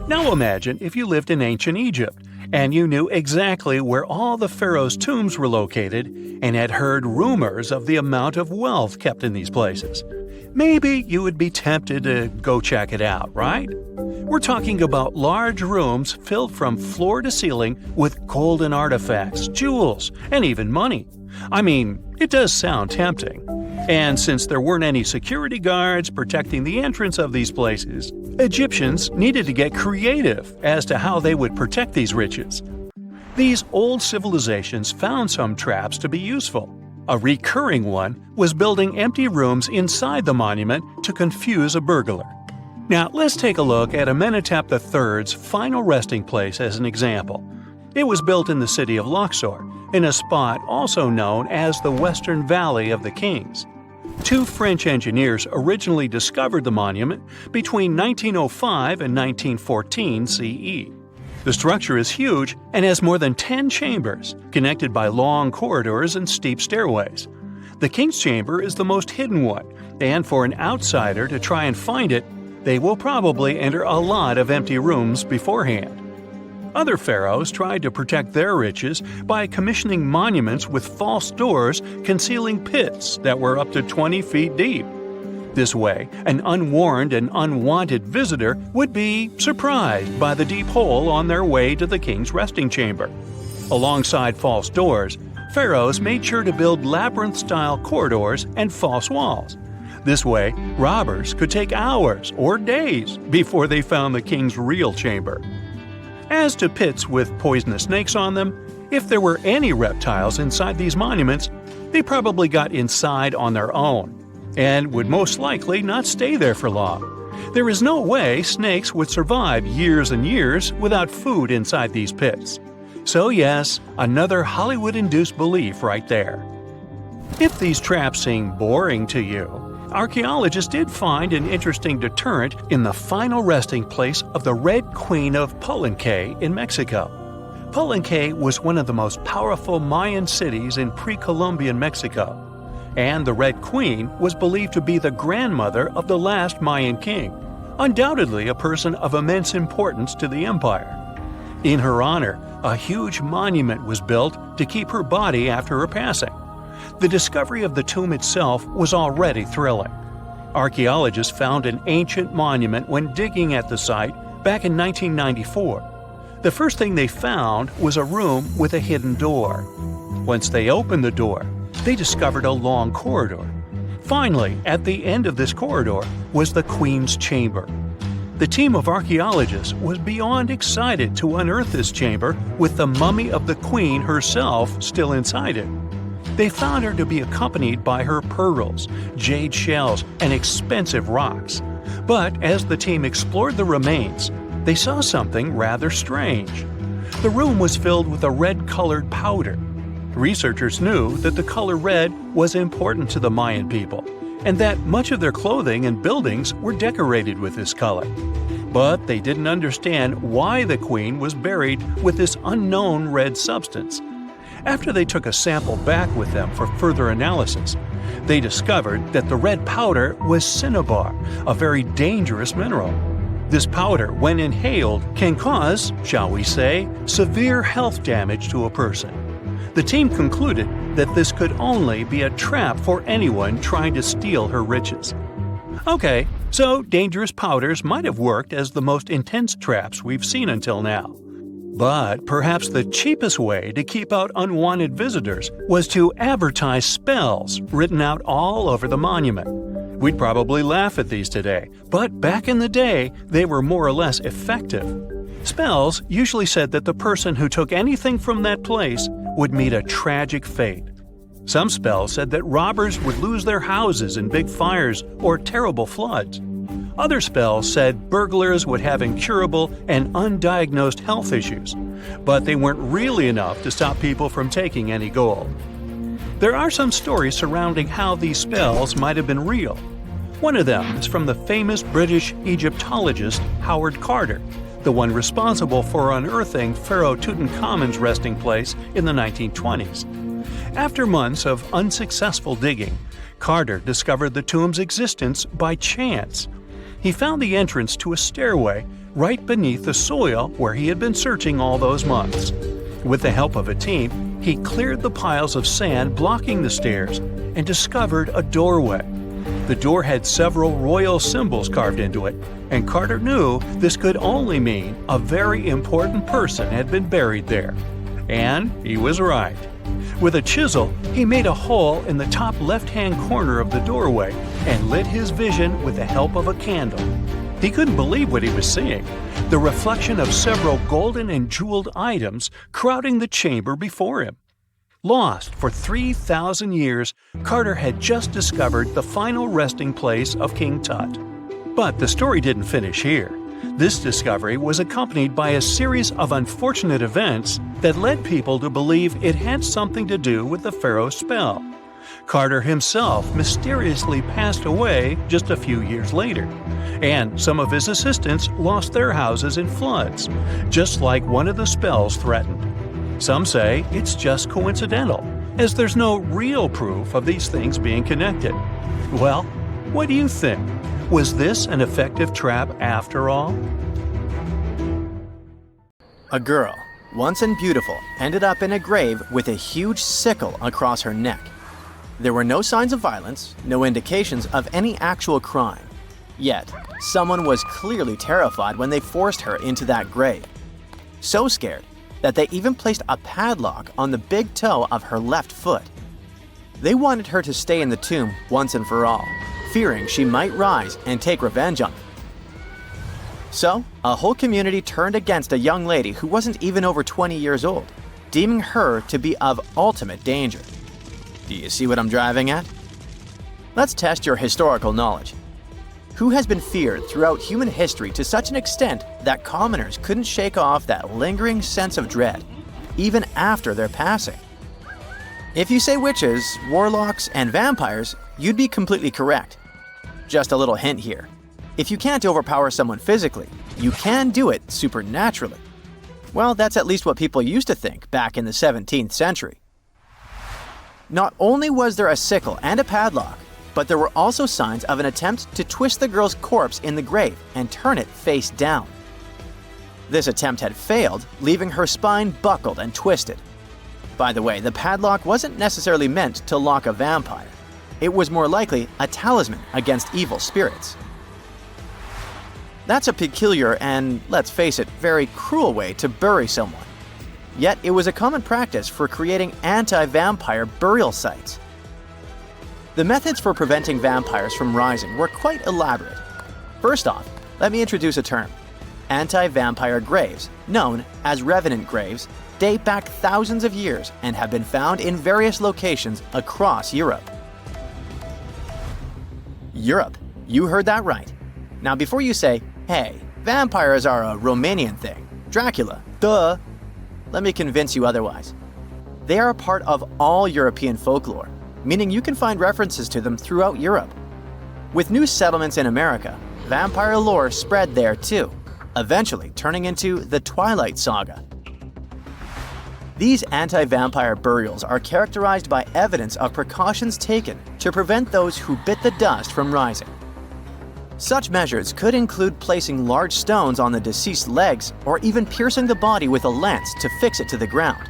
Now imagine if you lived in ancient Egypt and you knew exactly where all the pharaohs' tombs were located and had heard rumors of the amount of wealth kept in these places. Maybe you would be tempted to go check it out, right? We're talking about large rooms filled from floor to ceiling with golden artifacts, jewels, and even money. I mean, it does sound tempting. And since there weren't any security guards protecting the entrance of these places, Egyptians needed to get creative as to how they would protect these riches. These old civilizations found some traps to be useful. A recurring one was building empty rooms inside the monument to confuse a burglar. Now, let's take a look at Amenhotep III's final resting place as an example. It was built in the city of Luxor, in a spot also known as the Western Valley of the Kings. Two French engineers originally discovered the monument between 1905 and 1914 CE. The structure is huge and has more than 10 chambers, connected by long corridors and steep stairways. The King's Chamber is the most hidden one, and for an outsider to try and find it, they will probably enter a lot of empty rooms beforehand. Other pharaohs tried to protect their riches by commissioning monuments with false doors concealing pits that were up to 20 feet deep. This way, an unwarned and unwanted visitor would be surprised by the deep hole on their way to the king's resting chamber. Alongside false doors, pharaohs made sure to build labyrinth-style corridors and false walls. This way, robbers could take hours or days before they found the king's real chamber. As to pits with poisonous snakes on them, if there were any reptiles inside these monuments, they probably got inside on their own, and would most likely not stay there for long. There is no way snakes would survive years and years without food inside these pits. So yes, another Hollywood-induced belief right there. If these traps seem boring to you, archaeologists did find an interesting deterrent in the final resting place of the Red Queen of Palenque in Mexico. Palenque was one of the most powerful Mayan cities in pre-Columbian Mexico, and the Red Queen was believed to be the grandmother of the last Mayan king, undoubtedly a person of immense importance to the empire. In her honor, a huge monument was built to keep her body after her passing. The discovery of the tomb itself was already thrilling. Archaeologists found an ancient monument when digging at the site back in 1994. The first thing they found was a room with a hidden door. Once they opened the door, they discovered a long corridor. Finally, at the end of this corridor was the Queen's chamber. The team of archaeologists was beyond excited to unearth this chamber with the mummy of the Queen herself still inside it. They found her to be accompanied by her pearls, jade shells, and expensive rocks. But as the team explored the remains, they saw something rather strange. The room was filled with a red-colored powder. Researchers knew that the color red was important to the Mayan people, and that much of their clothing and buildings were decorated with this color. But they didn't understand why the queen was buried with this unknown red substance. After they took a sample back with them for further analysis, they discovered that the red powder was cinnabar, a very dangerous mineral. This powder, when inhaled, can cause, shall we say, severe health damage to a person. The team concluded that this could only be a trap for anyone trying to steal her riches. Okay, so dangerous powders might have worked as the most intense traps we've seen until now. But perhaps the cheapest way to keep out unwanted visitors was to advertise spells written out all over the monument. We'd probably laugh at these today, but back in the day, they were more or less effective. Spells usually said that the person who took anything from that place would meet a tragic fate. Some spells said that robbers would lose their houses in big fires or terrible floods. Other spells said burglars would have incurable and undiagnosed health issues, but they weren't really enough to stop people from taking any gold. There are some stories surrounding how these spells might have been real. One of them is from the famous British Egyptologist Howard Carter, the one responsible for unearthing Pharaoh Tutankhamen's resting place in the 1920s. After months of unsuccessful digging, Carter discovered the tomb's existence by chance. He found the entrance to a stairway right beneath the soil where he had been searching all those months. With the help of a team, he cleared the piles of sand blocking the stairs and discovered a doorway. The door had several royal symbols carved into it, and Carter knew this could only mean a very important person had been buried there. And he was right. With a chisel, he made a hole in the top left-hand corner of the doorway and lit his vision with the help of a candle. He couldn't believe what he was seeing, the reflection of several golden and jeweled items crowding the chamber before him. Lost for 3,000 years, Carter had just discovered the final resting place of King Tut. But the story didn't finish here. This discovery was accompanied by a series of unfortunate events that led people to believe it had something to do with the pharaoh's spell. Carter himself mysteriously passed away just a few years later, and some of his assistants lost their houses in floods, just like one of the spells threatened. Some say it's just coincidental, as there's no real proof of these things being connected. Well, what do you think? Was this an effective trap after all? A girl, once and beautiful, ended up in a grave with a huge sickle across her neck. There were no signs of violence, no indications of any actual crime. Yet, someone was clearly terrified when they forced her into that grave. So scared that they even placed a padlock on the big toe of her left foot. They wanted her to stay in the tomb once and for all, fearing she might rise and take revenge on them. So, a whole community turned against a young lady who wasn't even over 20 years old, deeming her to be of ultimate danger. Do you see what I'm driving at? Let's test your historical knowledge. Who has been feared throughout human history to such an extent that commoners couldn't shake off that lingering sense of dread, even after their passing? If you say witches, warlocks, and vampires, you'd be completely correct. Just a little hint here. If you can't overpower someone physically, you can do it supernaturally. Well, that's at least what people used to think back in the 17th century. Not only was there a sickle and a padlock, but there were also signs of an attempt to twist the girl's corpse in the grave and turn it face down. This attempt had failed, leaving her spine buckled and twisted. By the way, the padlock wasn't necessarily meant to lock a vampire. It was more likely a talisman against evil spirits. That's a peculiar and, let's face it, very cruel way to bury someone. Yet it was a common practice for creating anti-vampire burial sites. The methods for preventing vampires from rising were quite elaborate. First off, let me introduce a term. Anti-vampire graves, known as revenant graves, date back thousands of years and have been found in various locations across Europe. Europe, you heard that right. Now before you say, hey, vampires are a Romanian thing, Dracula, duh, let me convince you otherwise. They are a part of all European folklore, meaning you can find references to them throughout Europe. With new settlements in America, vampire lore spread there too, eventually turning into the Twilight Saga. These anti-vampire burials are characterized by evidence of precautions taken to prevent those who bit the dust from rising. Such measures could include placing large stones on the deceased's legs or even piercing the body with a lance to fix it to the ground.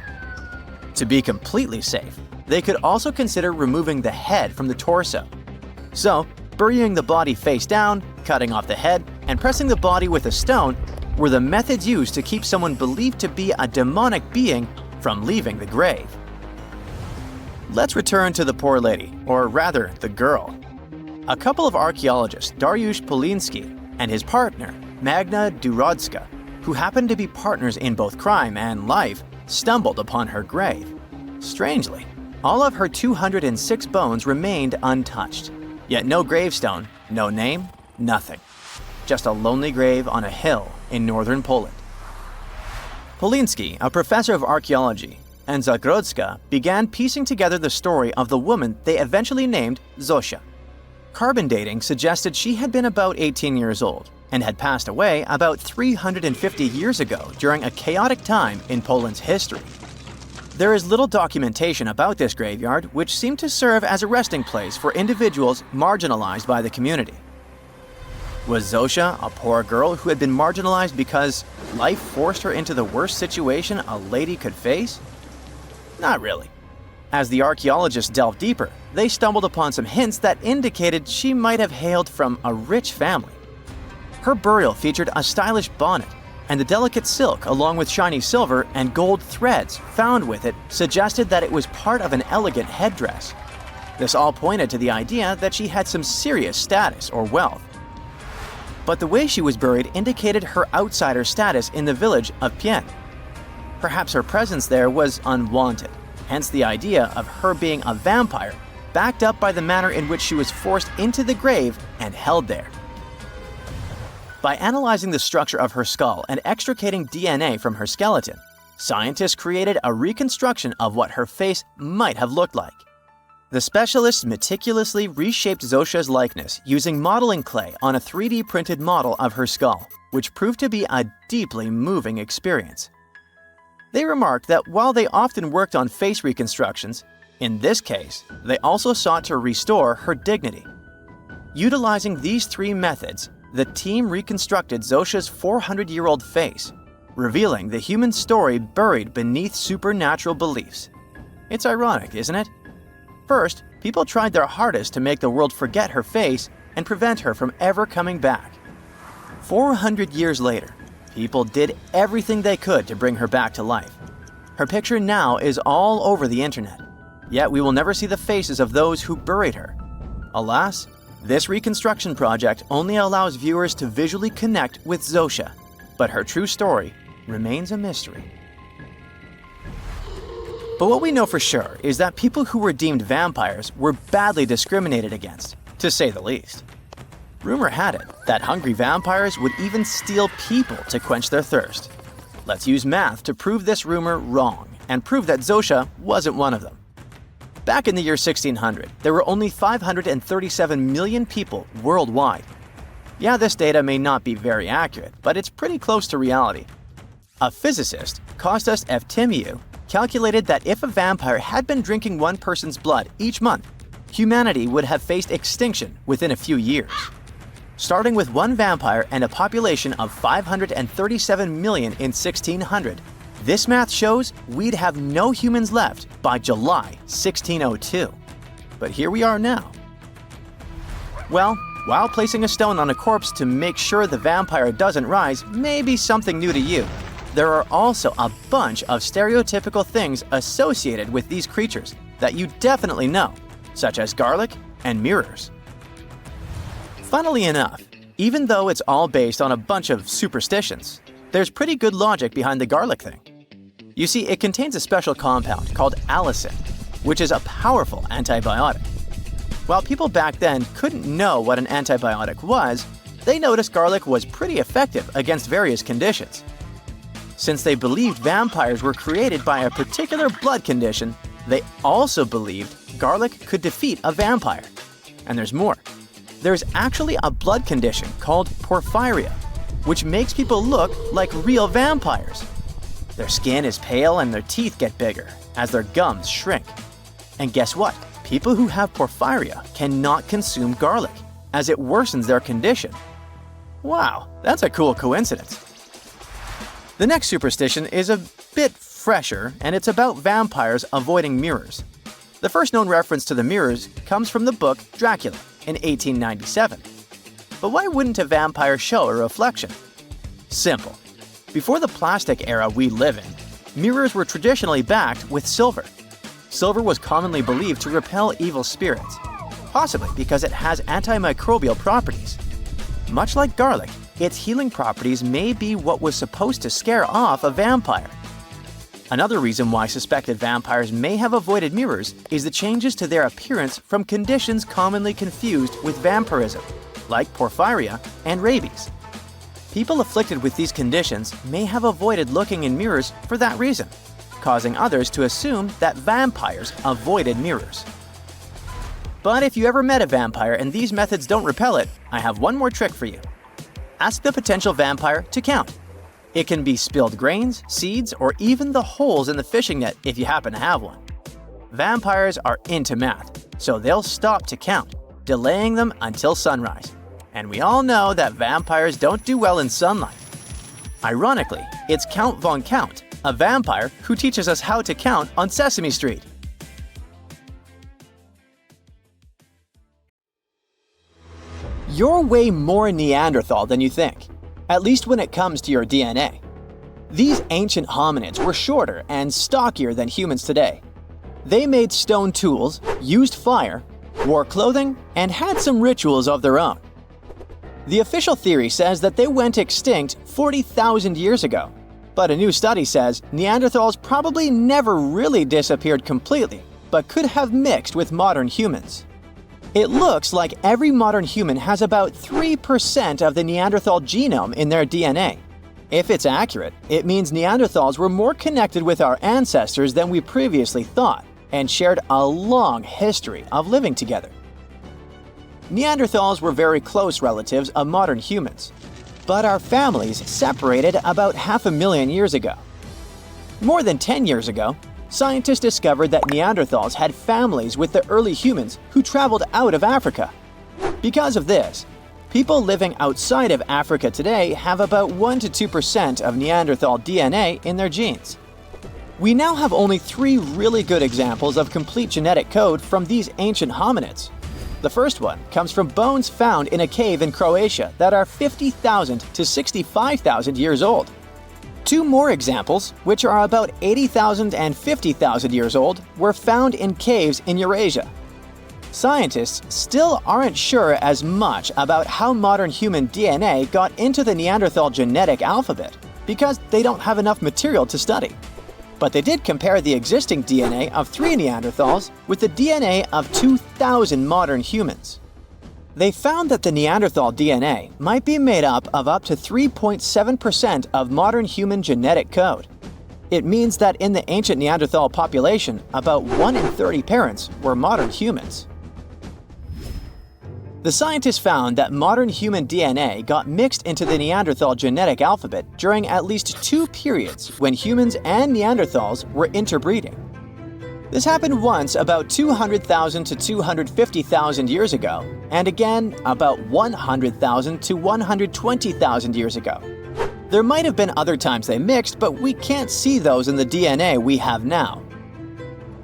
To be completely safe, they could also consider removing the head from the torso. So, burying the body face down, cutting off the head, and pressing the body with a stone were the methods used to keep someone believed to be a demonic being from leaving the grave. Let's return to the poor lady, or rather, the girl. A couple of archaeologists, Dariusz Poliński and his partner, Magna Durodzka, who happened to be partners in both crime and life, stumbled upon her grave. Strangely, all of her 206 bones remained untouched. Yet no gravestone, no name, nothing. Just a lonely grave on a hill in northern Poland. Poliński, a professor of archaeology, and Zagrodzka began piecing together the story of the woman they eventually named Zosia. Carbon dating suggested she had been about 18 years old and had passed away about 350 years ago during a chaotic time in Poland's history. There is little documentation about this graveyard, which seemed to serve as a resting place for individuals marginalized by the community. Was Zosia a poor girl who had been marginalized because life forced her into the worst situation a lady could face? Not really. As the archaeologists delved deeper, they stumbled upon some hints that indicated she might have hailed from a rich family. Her burial featured a stylish bonnet, and the delicate silk along with shiny silver and gold threads found with it suggested that it was part of an elegant headdress. This all pointed to the idea that she had some serious status or wealth. But the way she was buried indicated her outsider status in the village of Pien. Perhaps her presence there was unwanted, hence the idea of her being a vampire, backed up by the manner in which she was forced into the grave and held there. By analyzing the structure of her skull and extricating DNA from her skeleton, scientists created a reconstruction of what her face might have looked like. The specialists meticulously reshaped Zosia's likeness using modeling clay on a 3D printed model of her skull, which proved to be a deeply moving experience. They remarked that while they often worked on face reconstructions, in this case, they also sought to restore her dignity. Utilizing these three methods, the team reconstructed Zosia's 400-year-old face, revealing the human story buried beneath supernatural beliefs. It's ironic, isn't it? First, people tried their hardest to make the world forget her face and prevent her from ever coming back. 400 years later, people did everything they could to bring her back to life. Her picture now is all over the internet, yet we will never see the faces of those who buried her. Alas, this reconstruction project only allows viewers to visually connect with Zosia, but her true story remains a mystery. But what we know for sure is that people who were deemed vampires were badly discriminated against, to say the least. Rumor had it that hungry vampires would even steal people to quench their thirst. Let's use math to prove this rumor wrong and prove that Zosia wasn't one of them. Back in the year 1600, there were only 537 million people worldwide. Yeah, this data may not be very accurate, but it's pretty close to reality. A physicist, Kostas Eftimiou, calculated that if a vampire had been drinking one person's blood each month, humanity would have faced extinction within a few years. Starting with one vampire and a population of 537 million in 1600, this math shows we'd have no humans left by July 1602. But here we are now. Well, while placing a stone on a corpse to make sure the vampire doesn't rise may be something new to you, there are also a bunch of stereotypical things associated with these creatures that you definitely know, such as garlic and mirrors. Funnily enough, even though it's all based on a bunch of superstitions, there's pretty good logic behind the garlic thing. You see, it contains a special compound called allicin, which is a powerful antibiotic. While people back then couldn't know what an antibiotic was, they noticed garlic was pretty effective against various conditions. Since they believed vampires were created by a particular blood condition, they also believed garlic could defeat a vampire. And there's more. There's actually a blood condition called porphyria, which makes people look like real vampires. Their skin is pale and their teeth get bigger as their gums shrink. And guess what? People who have porphyria cannot consume garlic, as it worsens their condition. Wow, that's a cool coincidence. The next superstition is a bit fresher, and it's about vampires avoiding mirrors. The first known reference to the mirrors comes from the book Dracula in 1897. But why wouldn't a vampire show a reflection? Simple. Before the plastic era we live in, mirrors were traditionally backed with silver. Silver was commonly believed to repel evil spirits, possibly because it has antimicrobial properties. Much like garlic, its healing properties may be what was supposed to scare off a vampire. Another reason why suspected vampires may have avoided mirrors is the changes to their appearance from conditions commonly confused with vampirism, like porphyria and rabies. People afflicted with these conditions may have avoided looking in mirrors for that reason, causing others to assume that vampires avoided mirrors. But if you ever met a vampire and these methods don't repel it, I have one more trick for you. Ask the potential vampire to count. It can be spilled grains, seeds, or even the holes in the fishing net if you happen to have one. Vampires are into math, so they'll stop to count, delaying them until sunrise. And we all know that vampires don't do well in sunlight. Ironically, it's Count Von Count, a vampire who teaches us how to count on Sesame Street. You're way more Neanderthal than you think, at least when it comes to your DNA. These ancient hominids were shorter and stockier than humans today. They made stone tools, used fire, wore clothing, and had some rituals of their own. The official theory says that they went extinct 40,000 years ago, but a new study says Neanderthals probably never really disappeared completely, but could have mixed with modern humans. It looks like every modern human has about 3% of the Neanderthal genome in their DNA. If it's accurate, it means Neanderthals were more connected with our ancestors than we previously thought, and shared a long history of living together. Neanderthals were very close relatives of modern humans, but our families separated about 500,000 years ago. More than 10 years ago, scientists discovered that Neanderthals had families with the early humans who traveled out of Africa. Because of this, people living outside of Africa today have about 1 to 2% of Neanderthal DNA in their genes. We now have only 3 really good examples of complete genetic code from these ancient hominids. The first one comes from bones found in a cave in Croatia that are 50,000 to 65,000 years old. 2 more examples, which are about 80,000 and 50,000 years old, were found in caves in Eurasia. Scientists still aren't sure as much about how modern human DNA got into the Neanderthal genetic alphabet because they don't have enough material to study. But they did compare the existing DNA of 3 Neanderthals with the DNA of 2,000 modern humans. They found that the Neanderthal DNA might be made up to 3.7% of modern human genetic code. It means that in the ancient Neanderthal population, about 1 in 30 parents were modern humans. The scientists found that modern human DNA got mixed into the Neanderthal genetic alphabet during at least 2 periods when humans and Neanderthals were interbreeding. This happened once about 200,000 to 250,000 years ago, and again about 100,000 to 120,000 years ago. There might have been other times they mixed, but we can't see those in the DNA we have now.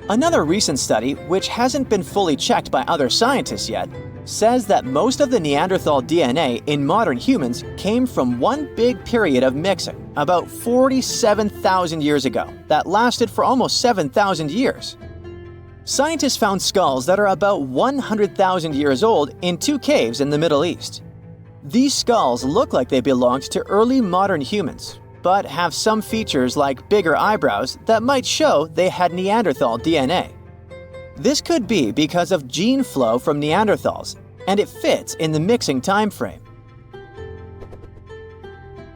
Another recent study, which hasn't been fully checked by other scientists yet, says that most of the Neanderthal DNA in modern humans came from one big period of mixing, about 47,000 years ago, that lasted for almost 7,000 years. Scientists found skulls that are about 100,000 years old in 2 caves in the Middle East. These skulls look like they belonged to early modern humans, but have some features like bigger eyebrows that might show they had Neanderthal DNA. This could be because of gene flow from Neanderthals, and it fits in the mixing time frame.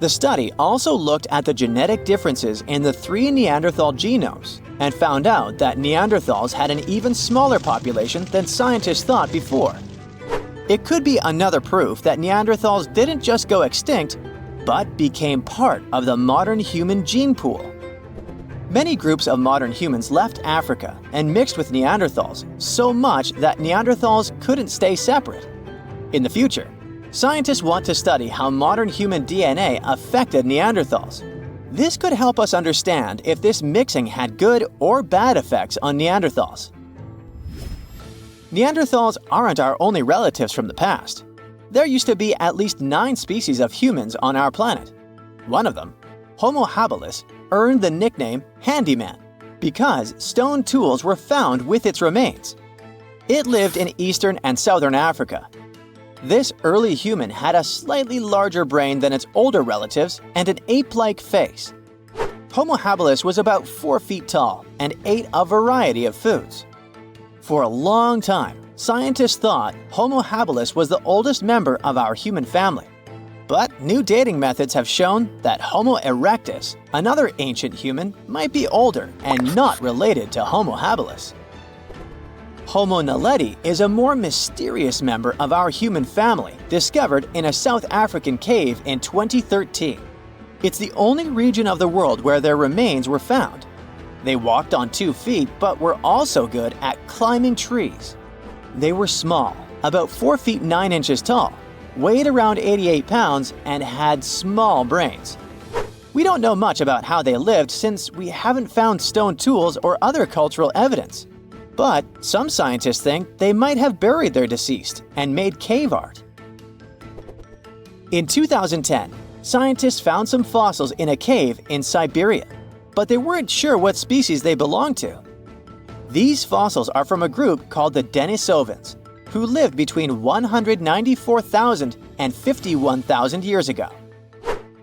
The study also looked at the genetic differences in the 3 Neanderthal genomes and found out that Neanderthals had an even smaller population than scientists thought before. It could be another proof that Neanderthals didn't just go extinct, but became part of the modern human gene pool. Many groups of modern humans left Africa and mixed with Neanderthals so much that Neanderthals couldn't stay separate. In the future, scientists want to study how modern human DNA affected Neanderthals. This could help us understand if this mixing had good or bad effects on Neanderthals. Neanderthals aren't our only relatives from the past. There used to be at least 9 species of humans on our planet. One of them, Homo habilis earned the nickname handyman because stone tools were found with its remains. It lived in eastern and southern Africa. This early human had a slightly larger brain than its older relatives and an ape-like face. Homo habilis was about 4 feet tall and ate a variety of foods. For a long time, scientists thought Homo habilis was the oldest member of our human family. But new dating methods have shown that Homo erectus, another ancient human, might be older and not related to Homo habilis. Homo naledi is a more mysterious member of our human family, discovered in a South African cave in 2013. It's the only region of the world where their remains were found. They walked on 2 feet, but were also good at climbing trees. They were small, about 4 feet 9 inches tall, weighed around 88 pounds, and had small brains. We don't know much about how they lived since we haven't found stone tools or other cultural evidence. But some scientists think they might have buried their deceased and made cave art. In 2010, scientists found some fossils in a cave in Siberia, but they weren't sure what species they belonged to. These fossils are from a group called the Denisovans, who lived between 194,000 and 51,000 years ago.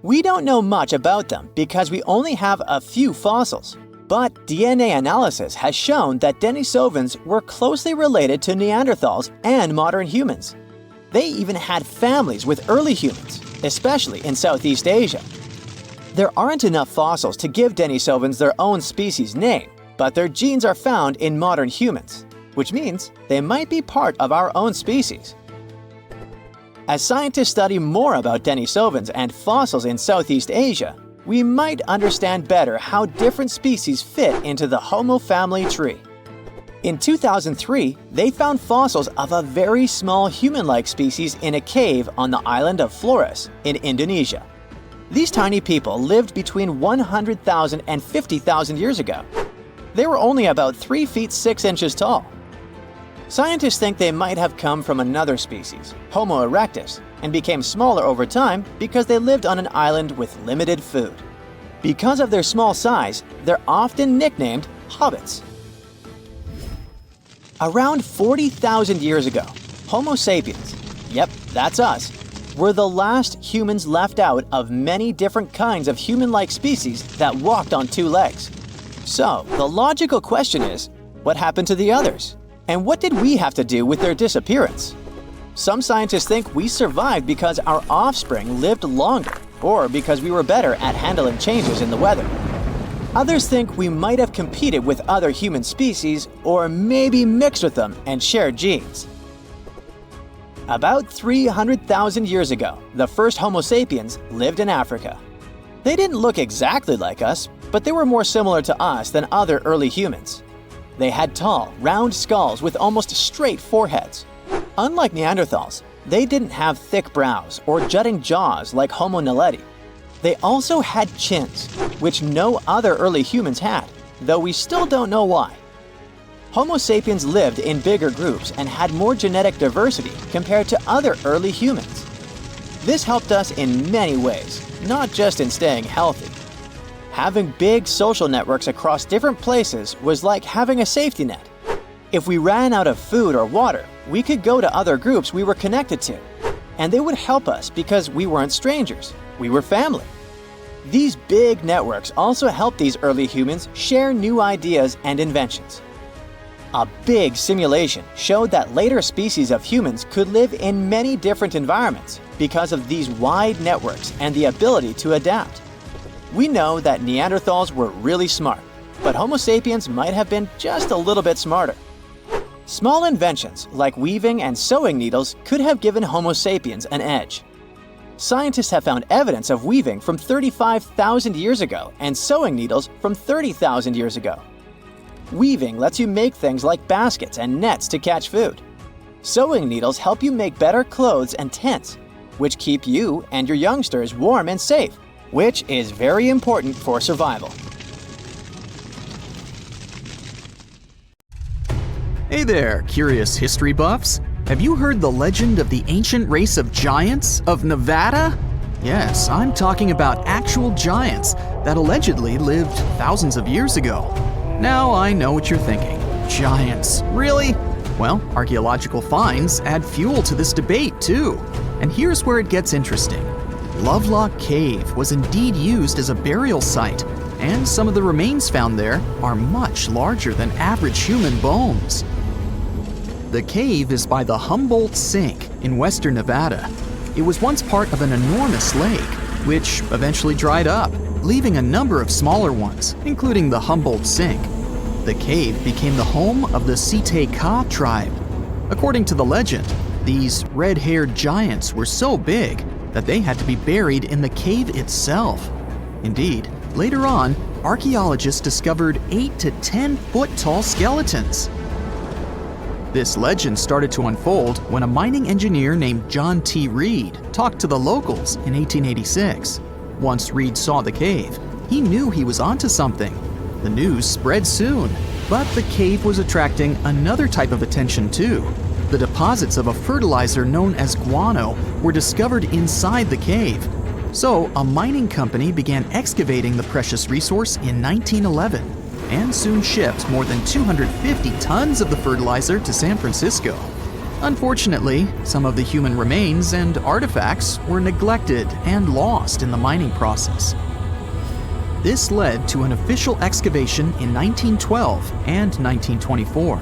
We don't know much about them because we only have a few fossils, but DNA analysis has shown that Denisovans were closely related to Neanderthals and modern humans. They even had families with early humans, especially in Southeast Asia. There aren't enough fossils to give Denisovans their own species name, but their genes are found in modern humans, which means they might be part of our own species. As scientists study more about Denisovans and fossils in Southeast Asia, we might understand better how different species fit into the Homo family tree. In 2003, they found fossils of a very small human-like species in a cave on the island of Flores in Indonesia. These tiny people lived between 100,000 and 50,000 years ago. They were only about 3 feet 6 inches tall. Scientists think they might have come from another species, Homo erectus, and became smaller over time because they lived on an island with limited food. Because of their small size, they're often nicknamed hobbits. Around 40,000 years ago, Homo sapiens, yep, that's us, were the last humans left out of many different kinds of human-like species that walked on 2 legs. So, the logical question is, what happened to the others? And what did we have to do with their disappearance? Some scientists think we survived because our offspring lived longer, or because we were better at handling changes in the weather. Others think we might have competed with other human species, or maybe mixed with them and shared genes. About 300,000 years ago, the first Homo sapiens lived in Africa. They didn't look exactly like us, but they were more similar to us than other early humans. They had tall, round skulls with almost straight foreheads. Unlike Neanderthals, they didn't have thick brows or jutting jaws like Homo naledi. They also had chins, which no other early humans had, though we still don't know why. Homo sapiens lived in bigger groups and had more genetic diversity compared to other early humans. This helped us in many ways, not just in staying healthy. Having big social networks across different places was like having a safety net. If we ran out of food or water, we could go to other groups we were connected to, and they would help us because we weren't strangers, we were family. These big networks also helped these early humans share new ideas and inventions. A big simulation showed that later species of humans could live in many different environments because of these wide networks and the ability to adapt. We know that Neanderthals were really smart, but Homo sapiens might have been just a little bit smarter. Small inventions like weaving and sewing needles could have given Homo sapiens an edge. Scientists have found evidence of weaving from 35,000 years ago and sewing needles from 30,000 years ago. Weaving lets you make things like baskets and nets to catch food. Sewing needles help you make better clothes and tents, which keep you and your youngsters warm and safe, which is very important for survival. Hey there, curious history buffs. Have you heard the legend of the ancient race of giants of Nevada? Yes, I'm talking about actual giants that allegedly lived thousands of years ago. Now I know what you're thinking. Giants, really? Well, archaeological finds add fuel to this debate too. And here's where it gets interesting. Lovelock Cave was indeed used as a burial site, and some of the remains found there are much larger than average human bones. The cave is by the Humboldt Sink in western Nevada. It was once part of an enormous lake, which eventually dried up, leaving a number of smaller ones, including the Humboldt Sink. The cave became the home of the Site-Ka tribe. According to the legend, these red-haired giants were so big that they had to be buried in the cave itself. Indeed, later on, archaeologists discovered 8 to 10 foot tall skeletons. This legend started to unfold when a mining engineer named John T. Reed talked to the locals in 1886. Once Reed saw the cave, he knew he was onto something. The news spread soon, but the cave was attracting another type of attention too. The deposits of a fertilizer known as guano were discovered inside the cave. So a mining company began excavating the precious resource in 1911 and soon shipped more than 250 tons of the fertilizer to San Francisco. Unfortunately, some of the human remains and artifacts were neglected and lost in the mining process. This led to an official excavation in 1912 and 1924.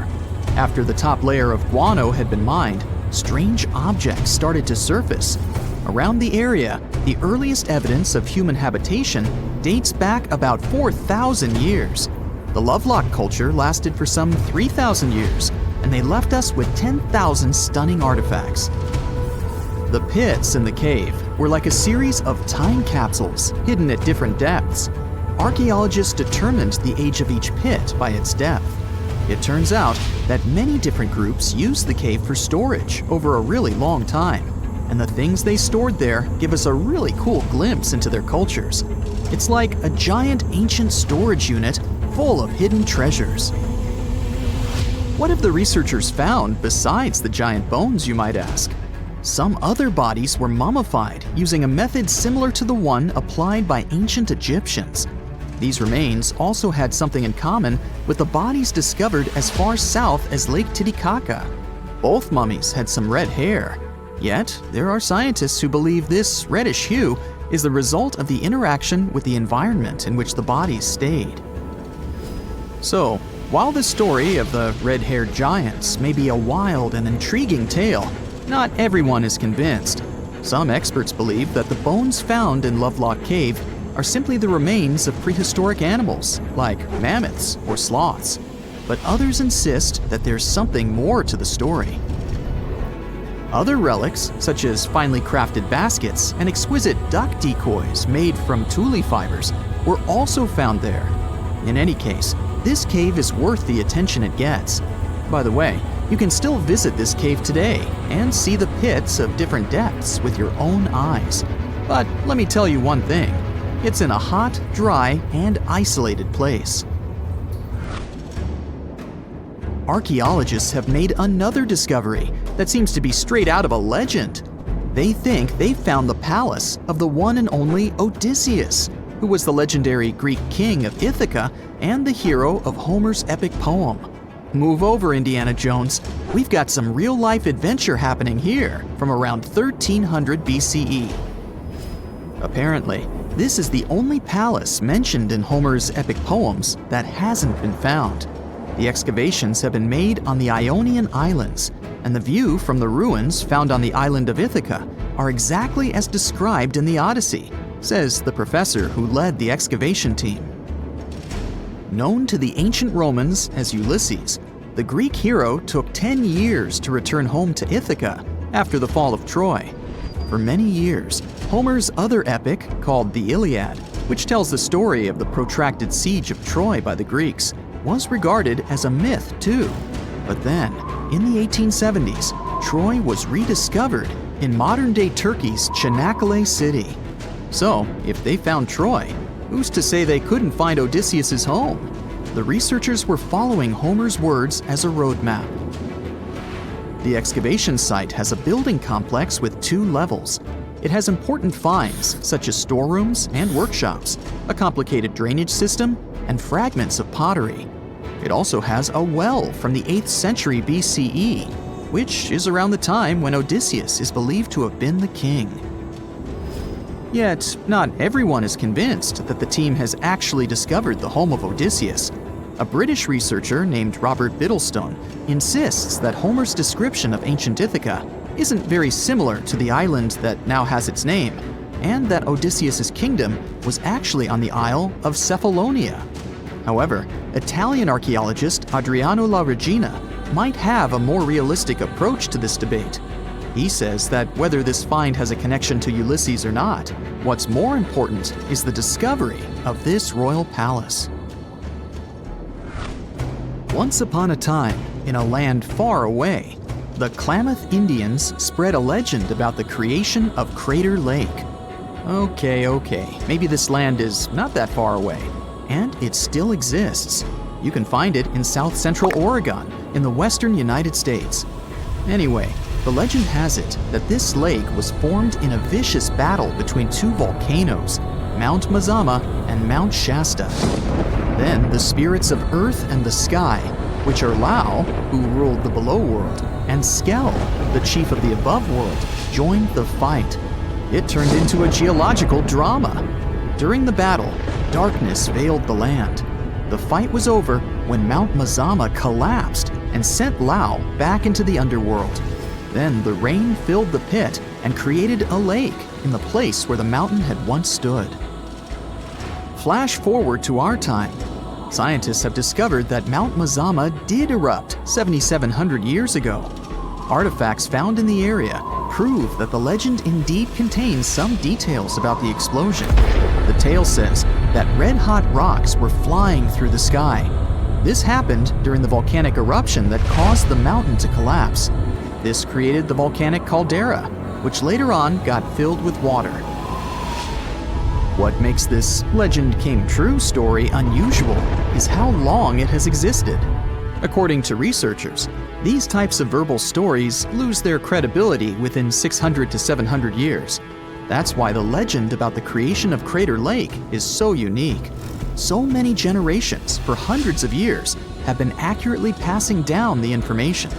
After the top layer of guano had been mined, strange objects started to surface. Around the area, the earliest evidence of human habitation dates back about 4,000 years. The Lovelock culture lasted for some 3,000 years, and they left us with 10,000 stunning artifacts. The pits in the cave were like a series of time capsules hidden at different depths. Archaeologists determined the age of each pit by its depth. It turns out that many different groups used the cave for storage over a really long time, and the things they stored there give us a really cool glimpse into their cultures. It's like a giant ancient storage unit full of hidden treasures. What have the researchers found besides the giant bones, you might ask? Some other bodies were mummified using a method similar to the one applied by ancient Egyptians. These remains also had something in common with the bodies discovered as far south as Lake Titicaca. Both mummies had some red hair. Yet, there are scientists who believe this reddish hue is the result of the interaction with the environment in which the bodies stayed. So, while the story of the red-haired giants may be a wild and intriguing tale, not everyone is convinced. Some experts believe that the bones found in Lovelock Cave are simply the remains of prehistoric animals, like mammoths or sloths. But others insist that there's something more to the story. Other relics, such as finely crafted baskets and exquisite duck decoys made from tule fibers, were also found there. In any case, this cave is worth the attention it gets. By the way, you can still visit this cave today and see the pits of different depths with your own eyes. But let me tell you one thing. It's in a hot, dry, and isolated place. Archaeologists have made another discovery that seems to be straight out of a legend. They think they found the palace of the one and only Odysseus, who was the legendary Greek king of Ithaca and the hero of Homer's epic poem. Move over, Indiana Jones. We've got some real-life adventure happening here from around 1300 BCE. Apparently, this is the only palace mentioned in Homer's epic poems that hasn't been found. The excavations have been made on the Ionian Islands, and the view from the ruins found on the island of Ithaca are exactly as described in the Odyssey, says the professor who led the excavation team. Known to the ancient Romans as Ulysses, the Greek hero took 10 years to return home to Ithaca after the fall of Troy. For many years, Homer's other epic, called the Iliad, which tells the story of the protracted siege of Troy by the Greeks, was regarded as a myth too. But then, in the 1870s, Troy was rediscovered in modern-day Turkey's Çanakkale city. So, if they found Troy, who's to say they couldn't find Odysseus's home? The researchers were following Homer's words as a roadmap. The excavation site has a building complex with 2 levels. It has important finds such as storerooms and workshops, a complicated drainage system, and fragments of pottery. It also has a well from the 8th century BCE, which is around the time when Odysseus is believed to have been the king. Yet, not everyone is convinced that the team has actually discovered the home of Odysseus. A British researcher named Robert Biddlestone insists that Homer's description of ancient Ithaca isn't very similar to the island that now has its name, and that Odysseus's kingdom was actually on the Isle of Cephalonia. However, Italian archaeologist Adriano La Regina might have a more realistic approach to this debate. He says that whether this find has a connection to Ulysses or not, what's more important is the discovery of this royal palace. Once upon a time, in a land far away, the Klamath Indians spread a legend about the creation of Crater Lake. Okay, maybe this land is not that far away, and it still exists. You can find it in south central Oregon, in the western United States. Anyway, the legend has it that this lake was formed in a vicious battle between two volcanoes, Mount Mazama and Mount Shasta. Then the spirits of Earth and the Sky, which are Lao, who ruled the below world, and Skell, the chief of the above world, joined the fight. It turned into a geological drama. During the battle, darkness veiled the land. The fight was over when Mount Mazama collapsed and sent Lao back into the underworld. Then the rain filled the pit and created a lake in the place where the mountain had once stood. Flash forward to our time. Scientists have discovered that Mount Mazama did erupt 7,700 years ago. Artifacts found in the area prove that the legend indeed contains some details about the explosion. The tale says that red-hot rocks were flying through the sky. This happened during the volcanic eruption that caused the mountain to collapse. This created the volcanic caldera, which later on got filled with water. What makes this legend came true story unusual is how long it has existed. According to researchers, these types of verbal stories lose their credibility within 600 to 700 years. That's why the legend about the creation of Crater Lake is so unique. So many generations, for hundreds of years, have been accurately passing down the information.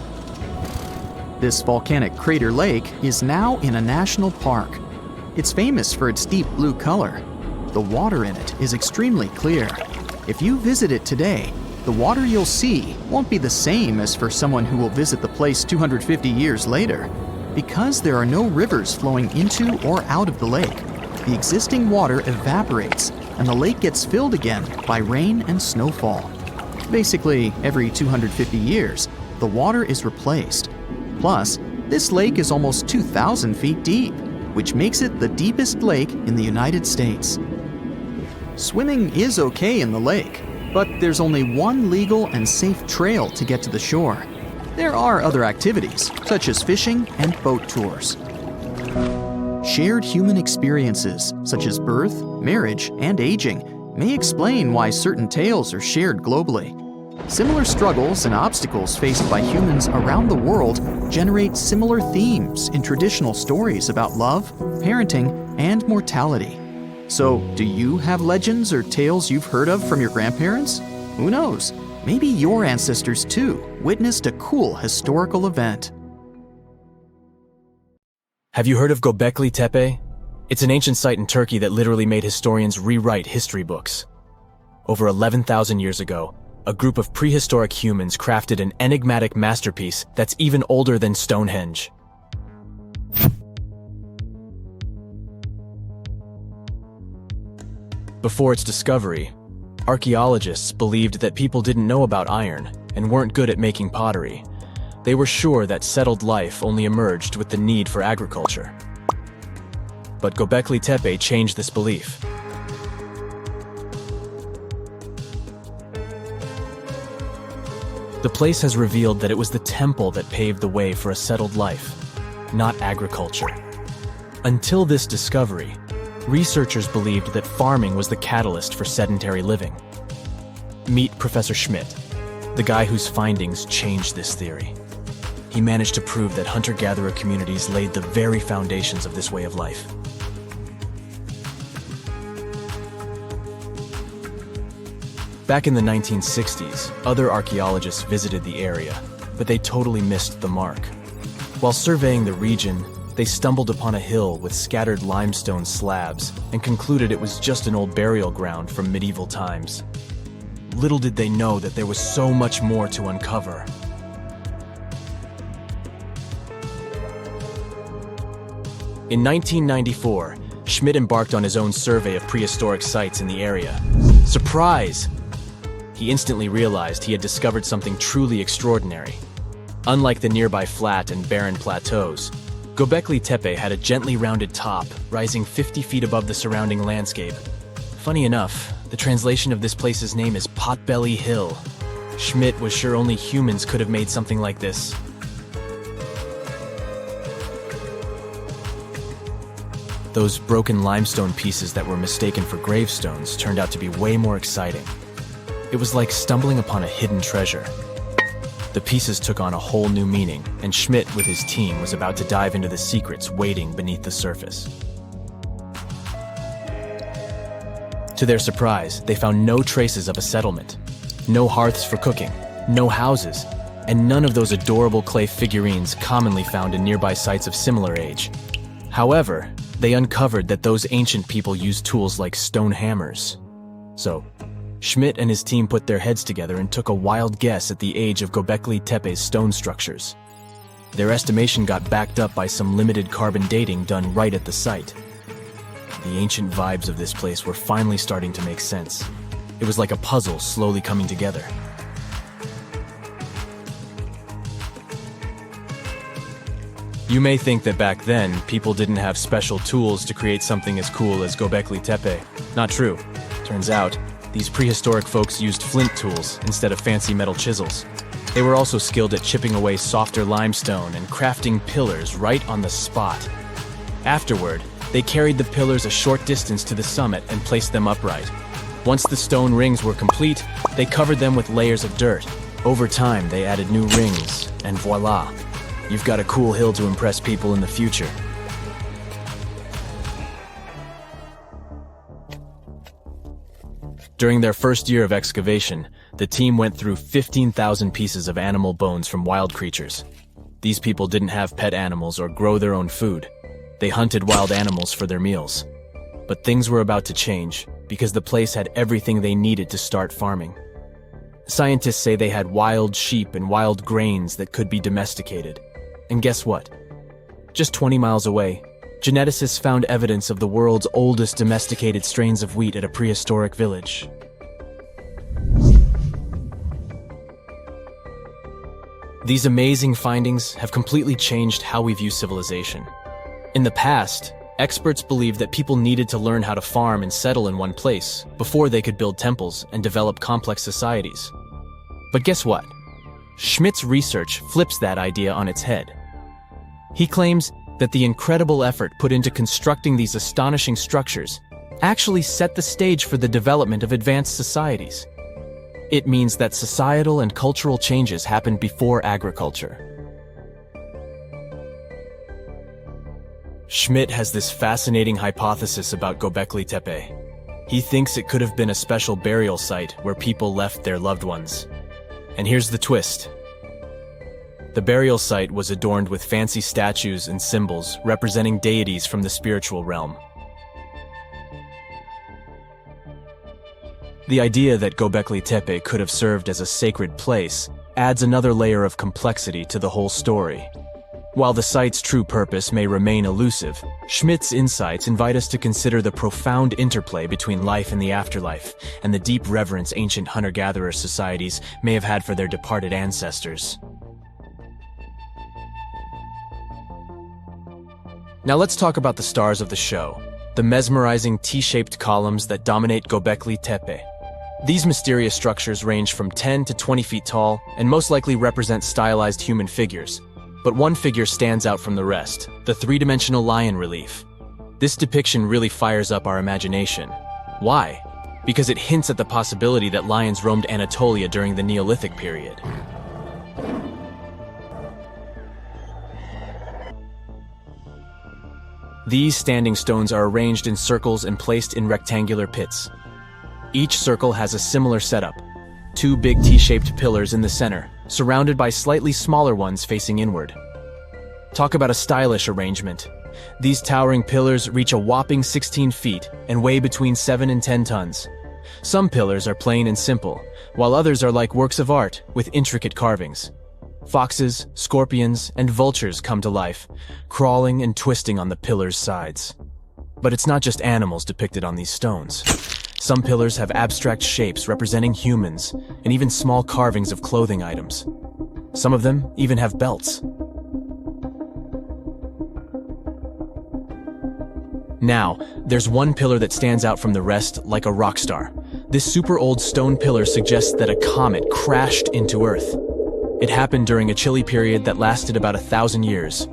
This volcanic crater lake is now in a national park. It's famous for its deep blue color. The water in it is extremely clear. If you visit it today, the water you'll see won't be the same as for someone who will visit the place 250 years later. Because there are no rivers flowing into or out of the lake, the existing water evaporates and the lake gets filled again by rain and snowfall. Basically, every 250 years, the water is replaced. Plus, this lake is almost 2,000 feet deep, which makes it the deepest lake in the United States. Swimming is okay in the lake, but there's only one legal and safe trail to get to the shore. There are other activities, such as fishing and boat tours. Shared human experiences, such as birth, marriage, and aging, may explain why certain tales are shared globally. Similar struggles and obstacles faced by humans around the world generate similar themes in traditional stories about love, parenting, and mortality. So, do you have legends or tales you've heard of from your grandparents? Who knows? Maybe your ancestors too witnessed a cool historical event. Have you heard of Göbekli Tepe? It's an ancient site in Turkey that literally made historians rewrite history books. Over 11,000 years ago, a group of prehistoric humans crafted an enigmatic masterpiece that's even older than Stonehenge. Before its discovery, archaeologists believed that people didn't know about iron and weren't good at making pottery. They were sure that settled life only emerged with the need for agriculture. But Göbekli Tepe changed this belief. The place has revealed that it was the temple that paved the way for a settled life, not agriculture. Until this discovery, researchers believed that farming was the catalyst for sedentary living. Meet Professor Schmidt, the guy whose findings changed this theory. he managed to prove that hunter-gatherer communities laid the very foundations of this way of life. Back in the 1960s, other archaeologists visited the area, but they totally missed the mark. While surveying the region, they stumbled upon a hill with scattered limestone slabs and concluded it was just an old burial ground from medieval times. Little did they know that there was so much more to uncover. In 1994, Schmidt embarked on his own survey of prehistoric sites in the area. Surprise! He instantly realized he had discovered something truly extraordinary. Unlike the nearby flat and barren plateaus, Göbekli Tepe had a gently rounded top, rising 50 feet above the surrounding landscape. Funny enough, the translation of this place's name is Potbelly Hill. Schmidt was sure only humans could have made something like this. Those broken limestone pieces that were mistaken for gravestones turned out to be way more exciting. It was like stumbling upon a hidden treasure. The pieces took on a whole new meaning, and Schmidt with his team was about to dive into the secrets waiting beneath the surface. To their surprise, they found no traces of a settlement, no hearths for cooking, no houses, and none of those adorable clay figurines commonly found in nearby sites of similar age. However, they uncovered that those ancient people used tools like stone hammers. So, Schmidt and his team put their heads together and took a wild guess at the age of Göbekli Tepe's stone structures. Their estimation got backed up by some limited carbon dating done right at the site. The ancient vibes of this place were finally starting to make sense. It was like a puzzle slowly coming together. You may think that back then, people didn't have special tools to create something as cool as Göbekli Tepe. Not true. Turns out, these prehistoric folks used flint tools instead of fancy metal chisels. They were also skilled at chipping away softer limestone and crafting pillars right on the spot. Afterward, they carried the pillars a short distance to the summit and placed them upright. Once the stone rings were complete, they covered them with layers of dirt. Over time, they added new rings, and voila! You've got a cool hill to impress people in the future. During their first year of excavation, the team went through 15,000 pieces of animal bones from wild creatures. These people didn't have pet animals or grow their own food. They hunted wild animals for their meals. But things were about to change, because the place had everything they needed to start farming. Scientists say they had wild sheep and wild grains that could be domesticated. And guess what? Just 20 miles away, geneticists found evidence of the world's oldest domesticated strains of wheat at a prehistoric village. These amazing findings have completely changed how we view civilization. In the past, experts believed that people needed to learn how to farm and settle in one place before they could build temples and develop complex societies. But guess what? Schmidt's research flips that idea on its head. He claims that the incredible effort put into constructing these astonishing structures actually set the stage for the development of advanced societies. It means that societal and cultural changes happened before agriculture. Schmidt has this fascinating hypothesis about Göbekli Tepe. He thinks it could have been a special burial site where people left their loved ones. And here's the twist. The burial site was adorned with fancy statues and symbols representing deities from the spiritual realm. The idea that Göbekli Tepe could have served as a sacred place adds another layer of complexity to the whole story. While the site's true purpose may remain elusive, Schmidt's insights invite us to consider the profound interplay between life and the afterlife, and the deep reverence ancient hunter-gatherer societies may have had for their departed ancestors. Now let's talk about the stars of the show, the mesmerizing T-shaped columns that dominate Göbekli Tepe. These mysterious structures range from 10 to 20 feet tall and most likely represent stylized human figures. But one figure stands out from the rest, the three-dimensional lion relief. This depiction really fires up our imagination. Why? Because it hints at the possibility that lions roamed Anatolia during the Neolithic period. These standing stones are arranged in circles and placed in rectangular pits. Each circle has a similar setup: two big T-shaped pillars in the center, surrounded by slightly smaller ones facing inward. Talk about a stylish arrangement. These towering pillars reach a whopping 16 feet and weigh between 7 and 10 tons. Some pillars are plain and simple, while others are like works of art with intricate carvings. Foxes, scorpions, and vultures come to life, crawling and twisting on the pillars' sides. But it's not just animals depicted on these stones. Some pillars have abstract shapes representing humans, and even small carvings of clothing items. Some of them even have belts. Now, there's one pillar that stands out from the rest like a rock star. This super old stone pillar suggests that a comet crashed into Earth. It happened during a chilly period that lasted about 1,000 years.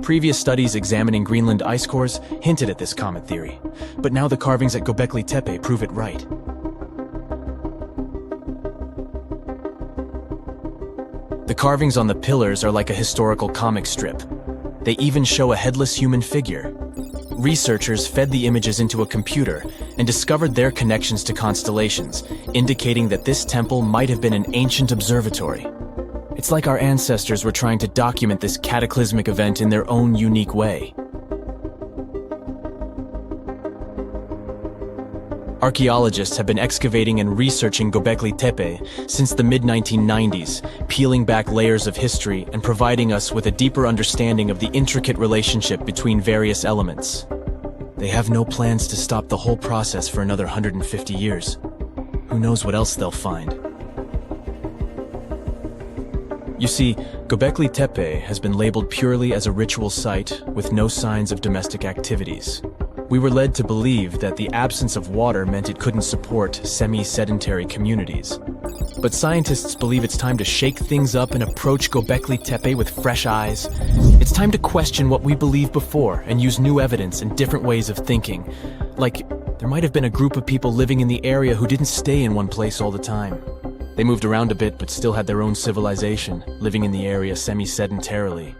Previous studies examining Greenland ice cores hinted at this comet theory, but now the carvings at Göbekli Tepe prove it right. The carvings on the pillars are like a historical comic strip. They even show a headless human figure. Researchers fed the images into a computer and discovered their connections to constellations, indicating that this temple might have been an ancient observatory. It's like our ancestors were trying to document this cataclysmic event in their own unique way. Archaeologists have been excavating and researching Göbekli Tepe since the mid-1990s, peeling back layers of history and providing us with a deeper understanding of the intricate relationship between various elements. They have no plans to stop the whole process for another 150 years. Who knows what else they'll find? You see, Göbekli Tepe has been labeled purely as a ritual site with no signs of domestic activities. We were led to believe that the absence of water meant it couldn't support semi-sedentary communities. But scientists believe it's time to shake things up and approach Göbekli Tepe with fresh eyes. It's time to question what we believed before and use new evidence and different ways of thinking. Like, there might have been a group of people living in the area who didn't stay in one place all the time. They moved around a bit but still had their own civilization, living in the area semi-sedentarily.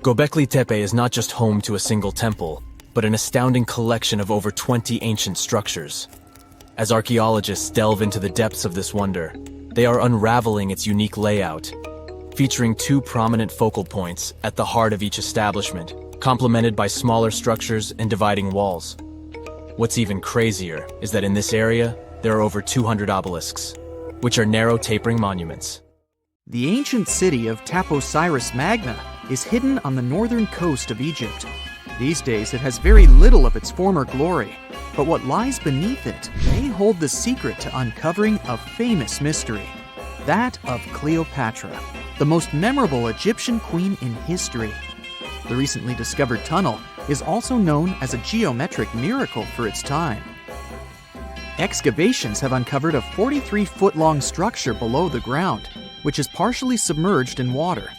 Göbekli Tepe is not just home to a single temple, but an astounding collection of over 20 ancient structures. As archaeologists delve into the depths of this wonder, they are unraveling its unique layout, featuring two prominent focal points at the heart of each establishment, complemented by smaller structures and dividing walls. What's even crazier is that in this area, there are over 200 obelisks, which are narrow tapering monuments. The ancient city of Taposiris Magna is hidden on the northern coast of Egypt. These days it has very little of its former glory, but what lies beneath it may hold the secret to uncovering a famous mystery, that of Cleopatra, the most memorable Egyptian queen in history. The recently discovered tunnel is also known as a geometric miracle for its time. Excavations have uncovered a 43-foot-long structure below the ground, which is partially submerged in water.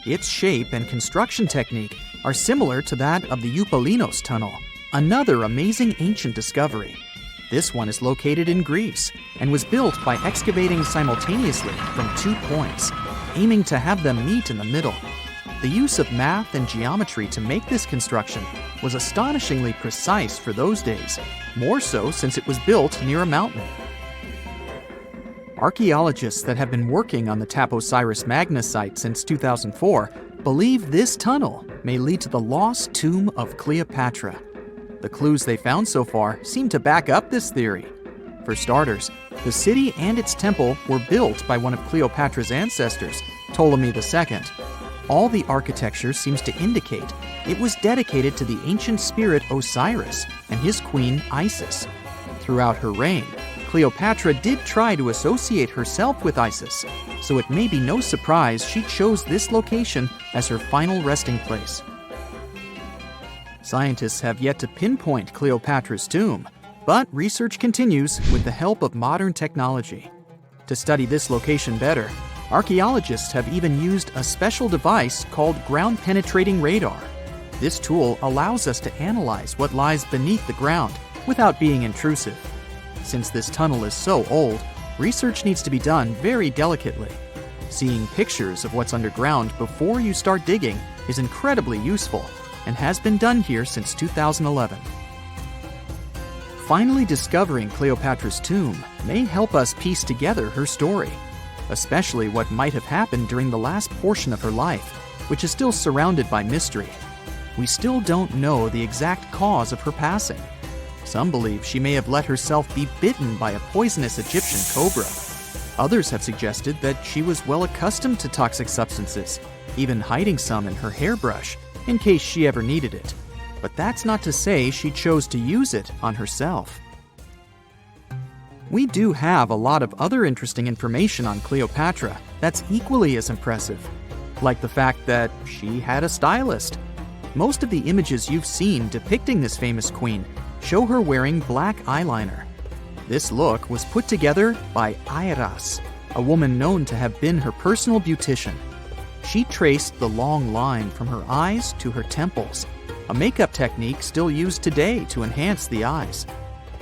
Its shape and construction technique are similar to that of the Eupalinos Tunnel, another amazing ancient discovery. This one is located in Greece and was built by excavating simultaneously from 2 points, aiming to have them meet in the middle. The use of math and geometry to make this construction was astonishingly precise for those days, more so since it was built near a mountain. Archaeologists that have been working on the Taposiris Magna site since 2004 believe this tunnel may lead to the lost tomb of Cleopatra. The clues they found so far seem to back up this theory. For starters, the city and its temple were built by one of Cleopatra's ancestors, Ptolemy II. All the architecture seems to indicate it was dedicated to the ancient spirit Osiris and his queen Isis. Throughout her reign, Cleopatra did try to associate herself with Isis, so it may be no surprise she chose this location as her final resting place. Scientists have yet to pinpoint Cleopatra's tomb, but research continues with the help of modern technology. To study this location better, archaeologists have even used a special device called ground-penetrating radar. This tool allows us to analyze what lies beneath the ground without being intrusive. Since this tunnel is so old, research needs to be done very delicately. Seeing pictures of what's underground before you start digging is incredibly useful and has been done here since 2011. Finally discovering Cleopatra's tomb may help us piece together her story, especially what might have happened during the last portion of her life, which is still surrounded by mystery. We still don't know the exact cause of her passing. Some believe she may have let herself be bitten by a poisonous Egyptian cobra. Others have suggested that she was well accustomed to toxic substances, even hiding some in her hairbrush in case she ever needed it. But that's not to say she chose to use it on herself. We do have a lot of other interesting information on Cleopatra that's equally as impressive, like the fact that she had a stylist. Most of the images you've seen depicting this famous queen show her wearing black eyeliner. This look was put together by Airas, a woman known to have been her personal beautician. She traced the long line from her eyes to her temples, a makeup technique still used today to enhance the eyes.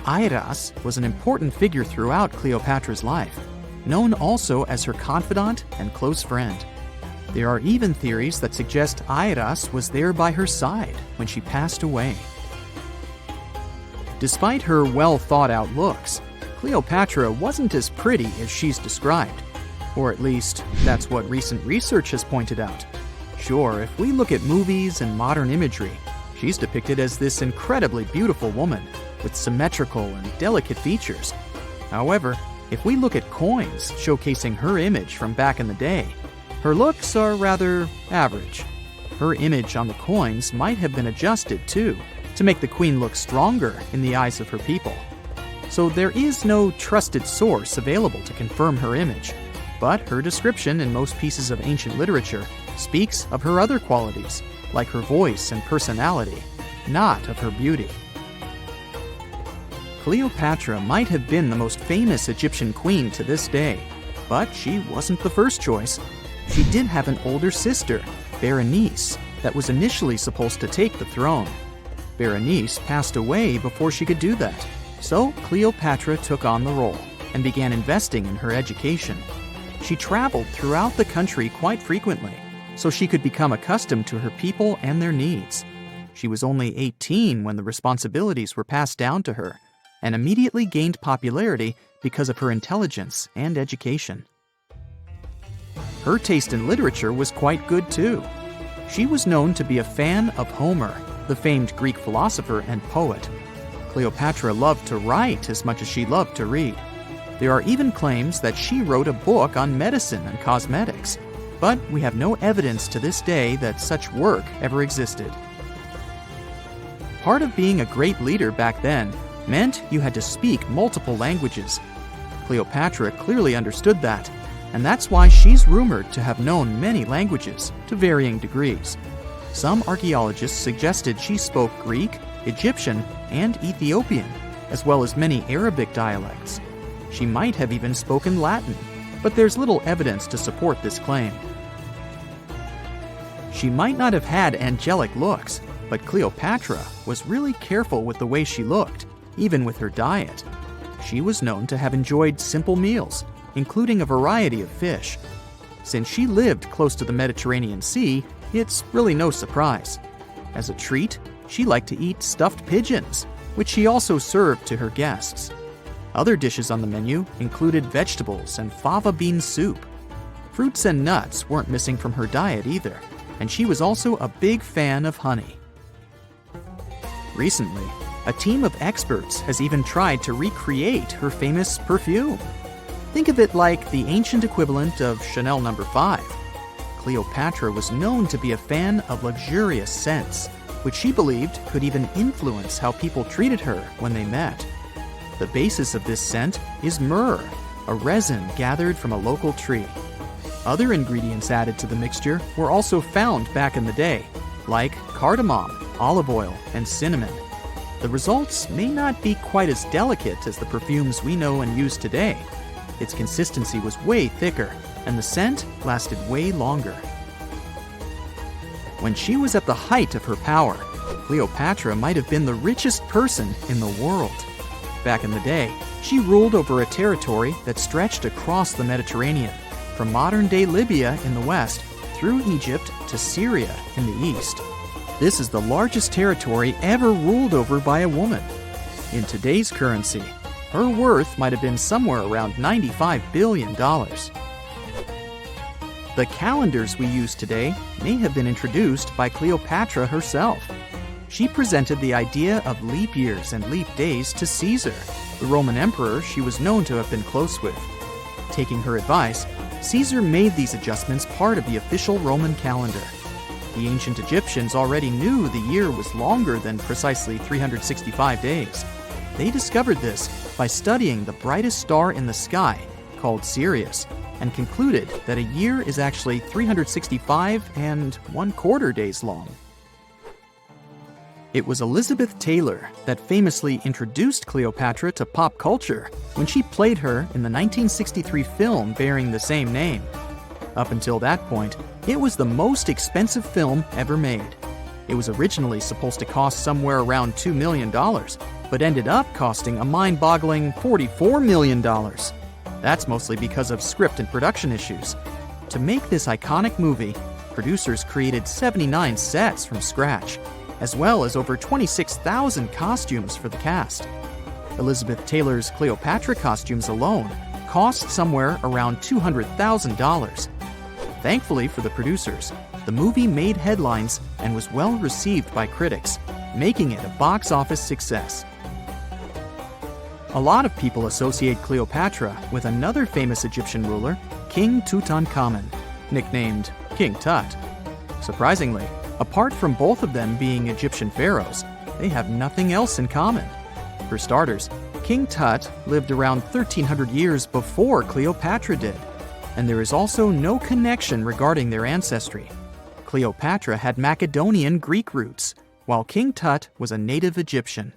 Airas was an important figure throughout Cleopatra's life, known also as her confidant and close friend. There are even theories that suggest Airas was there by her side when she passed away. Despite her well-thought-out looks, Cleopatra wasn't as pretty as she's described. Or at least, that's what recent research has pointed out. Sure, if we look at movies and modern imagery, she's depicted as this incredibly beautiful woman with symmetrical and delicate features. However, if we look at coins showcasing her image from back in the day, her looks are rather average. Her image on the coins might have been adjusted, too, to make the queen look stronger in the eyes of her people. So there is no trusted source available to confirm her image, but her description in most pieces of ancient literature speaks of her other qualities, like her voice and personality, not of her beauty. Cleopatra might have been the most famous Egyptian queen to this day, but she wasn't the first choice. She did have an older sister, Berenice, that was initially supposed to take the throne. Berenice passed away before she could do that, so Cleopatra took on the role and began investing in her education. She traveled throughout the country quite frequently, so she could become accustomed to her people and their needs. She was only 18 when the responsibilities were passed down to her, and immediately gained popularity because of her intelligence and education. Her taste in literature was quite good too. She was known to be a fan of Homer, the famed Greek philosopher and poet. Cleopatra loved to write as much as she loved to read. There are even claims that she wrote a book on medicine and cosmetics, but we have no evidence to this day that such work ever existed. Part of being a great leader back then meant you had to speak multiple languages. Cleopatra clearly understood that, and that's why she's rumored to have known many languages to varying degrees. Some archaeologists suggested she spoke Greek, Egyptian, and Ethiopian, as well as many Arabic dialects. She might have even spoken Latin, but there's little evidence to support this claim. She might not have had angelic looks, but Cleopatra was really careful with the way she looked, even with her diet. She was known to have enjoyed simple meals, including a variety of fish. Since she lived close to the Mediterranean Sea, it's really no surprise. As a treat, she liked to eat stuffed pigeons, which she also served to her guests. Other dishes on the menu included vegetables and fava bean soup. Fruits and nuts weren't missing from her diet either, and she was also a big fan of honey. Recently, a team of experts has even tried to recreate her famous perfume. Think of it like the ancient equivalent of Chanel No. 5. Cleopatra was known to be a fan of luxurious scents, which she believed could even influence how people treated her when they met. The basis of this scent is myrrh, a resin gathered from a local tree. Other ingredients added to the mixture were also found back in the day, like cardamom, olive oil, and cinnamon. The results may not be quite as delicate as the perfumes we know and use today. Its consistency was way thicker, and the scent lasted way longer. When she was at the height of her power, Cleopatra might have been the richest person in the world. Back in the day, she ruled over a territory that stretched across the Mediterranean. from modern-day Libya in the west through Egypt to Syria in the east. This is the largest territory ever ruled over by a woman. In today's currency, her worth might have been somewhere around $95 billion. The calendars we use today may have been introduced by Cleopatra herself. She presented the idea of leap years and leap days to Caesar, the Roman emperor she was known to have been close with. Taking her advice, Caesar made these adjustments part of the official Roman calendar. The ancient Egyptians already knew the year was longer than precisely 365 days. They discovered this by studying the brightest star in the sky, called Sirius, and concluded that a year is actually 365 and 1/4 days long. It was Elizabeth Taylor that famously introduced Cleopatra to pop culture when she played her in the 1963 film bearing the same name. Up until that point, it was the most expensive film ever made. It was originally supposed to cost somewhere around $2 million, but ended up costing a mind-boggling $44 million. That's mostly because of script and production issues. To make this iconic movie, producers created 79 sets from scratch, as well as over 26,000 costumes for the cast. Elizabeth Taylor's Cleopatra costumes alone cost somewhere around $200,000. Thankfully for the producers, the movie made headlines and was well received by critics, making it a box office success. A lot of people associate Cleopatra with another famous Egyptian ruler, King Tutankhamun, nicknamed King Tut. Surprisingly, apart from both of them being Egyptian pharaohs, they have nothing else in common. For starters, King Tut lived around 1,300 years before Cleopatra did, and there is also no connection regarding their ancestry. Cleopatra had Macedonian Greek roots, while King Tut was a native Egyptian.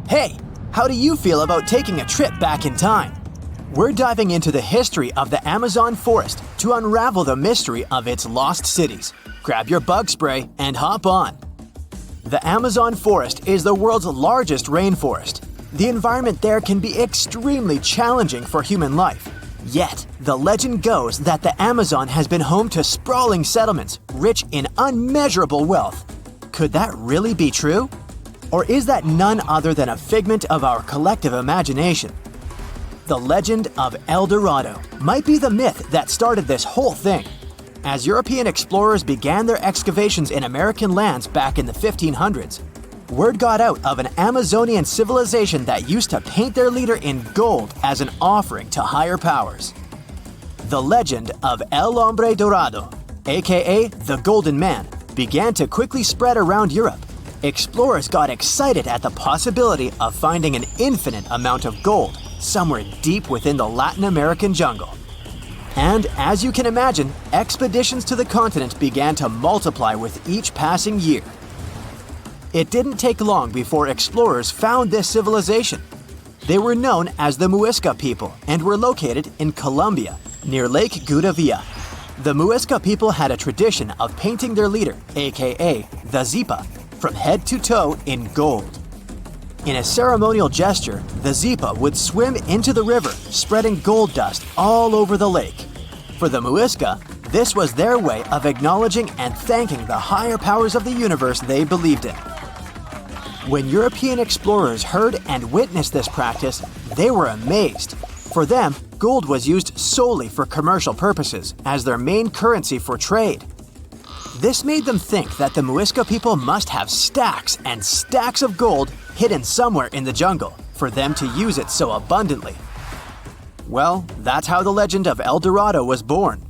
Hey, how do you feel about taking a trip back in time? We're diving into the history of the Amazon forest to unravel the mystery of its lost cities. Grab your bug spray and hop on. The Amazon forest is the world's largest rainforest. The environment there can be extremely challenging for human life. Yet, the legend goes that the Amazon has been home to sprawling settlements, rich in unmeasurable wealth. Could that really be true? Or is that none other than a figment of our collective imagination? The legend of El Dorado might be the myth that started this whole thing. As European explorers began their excavations in American lands back in the 1500s, word got out of an Amazonian civilization that used to paint their leader in gold as an offering to higher powers. The legend of El Hombre Dorado, aka the Golden Man, began to quickly spread around Europe. Explorers got excited at the possibility of finding an infinite amount of gold somewhere deep within the Latin American jungle. And as you can imagine, expeditions to the continent began to multiply with each passing year. It didn't take long before explorers found this civilization. They were known as the Muisca people and were located in Colombia, near Lake Gudavia. The Muisca people had a tradition of painting their leader, aka the Zipa, from head to toe in gold. In a ceremonial gesture, the Zipa would swim into the river, spreading gold dust all over the lake. For the Muisca, this was their way of acknowledging and thanking the higher powers of the universe they believed in. When European explorers heard and witnessed this practice, they were amazed. For them, gold was used solely for commercial purposes as their main currency for trade. This made them think that the Muisca people must have stacks and stacks of gold hidden somewhere in the jungle for them to use it so abundantly. Well, that's how the legend of El Dorado was born.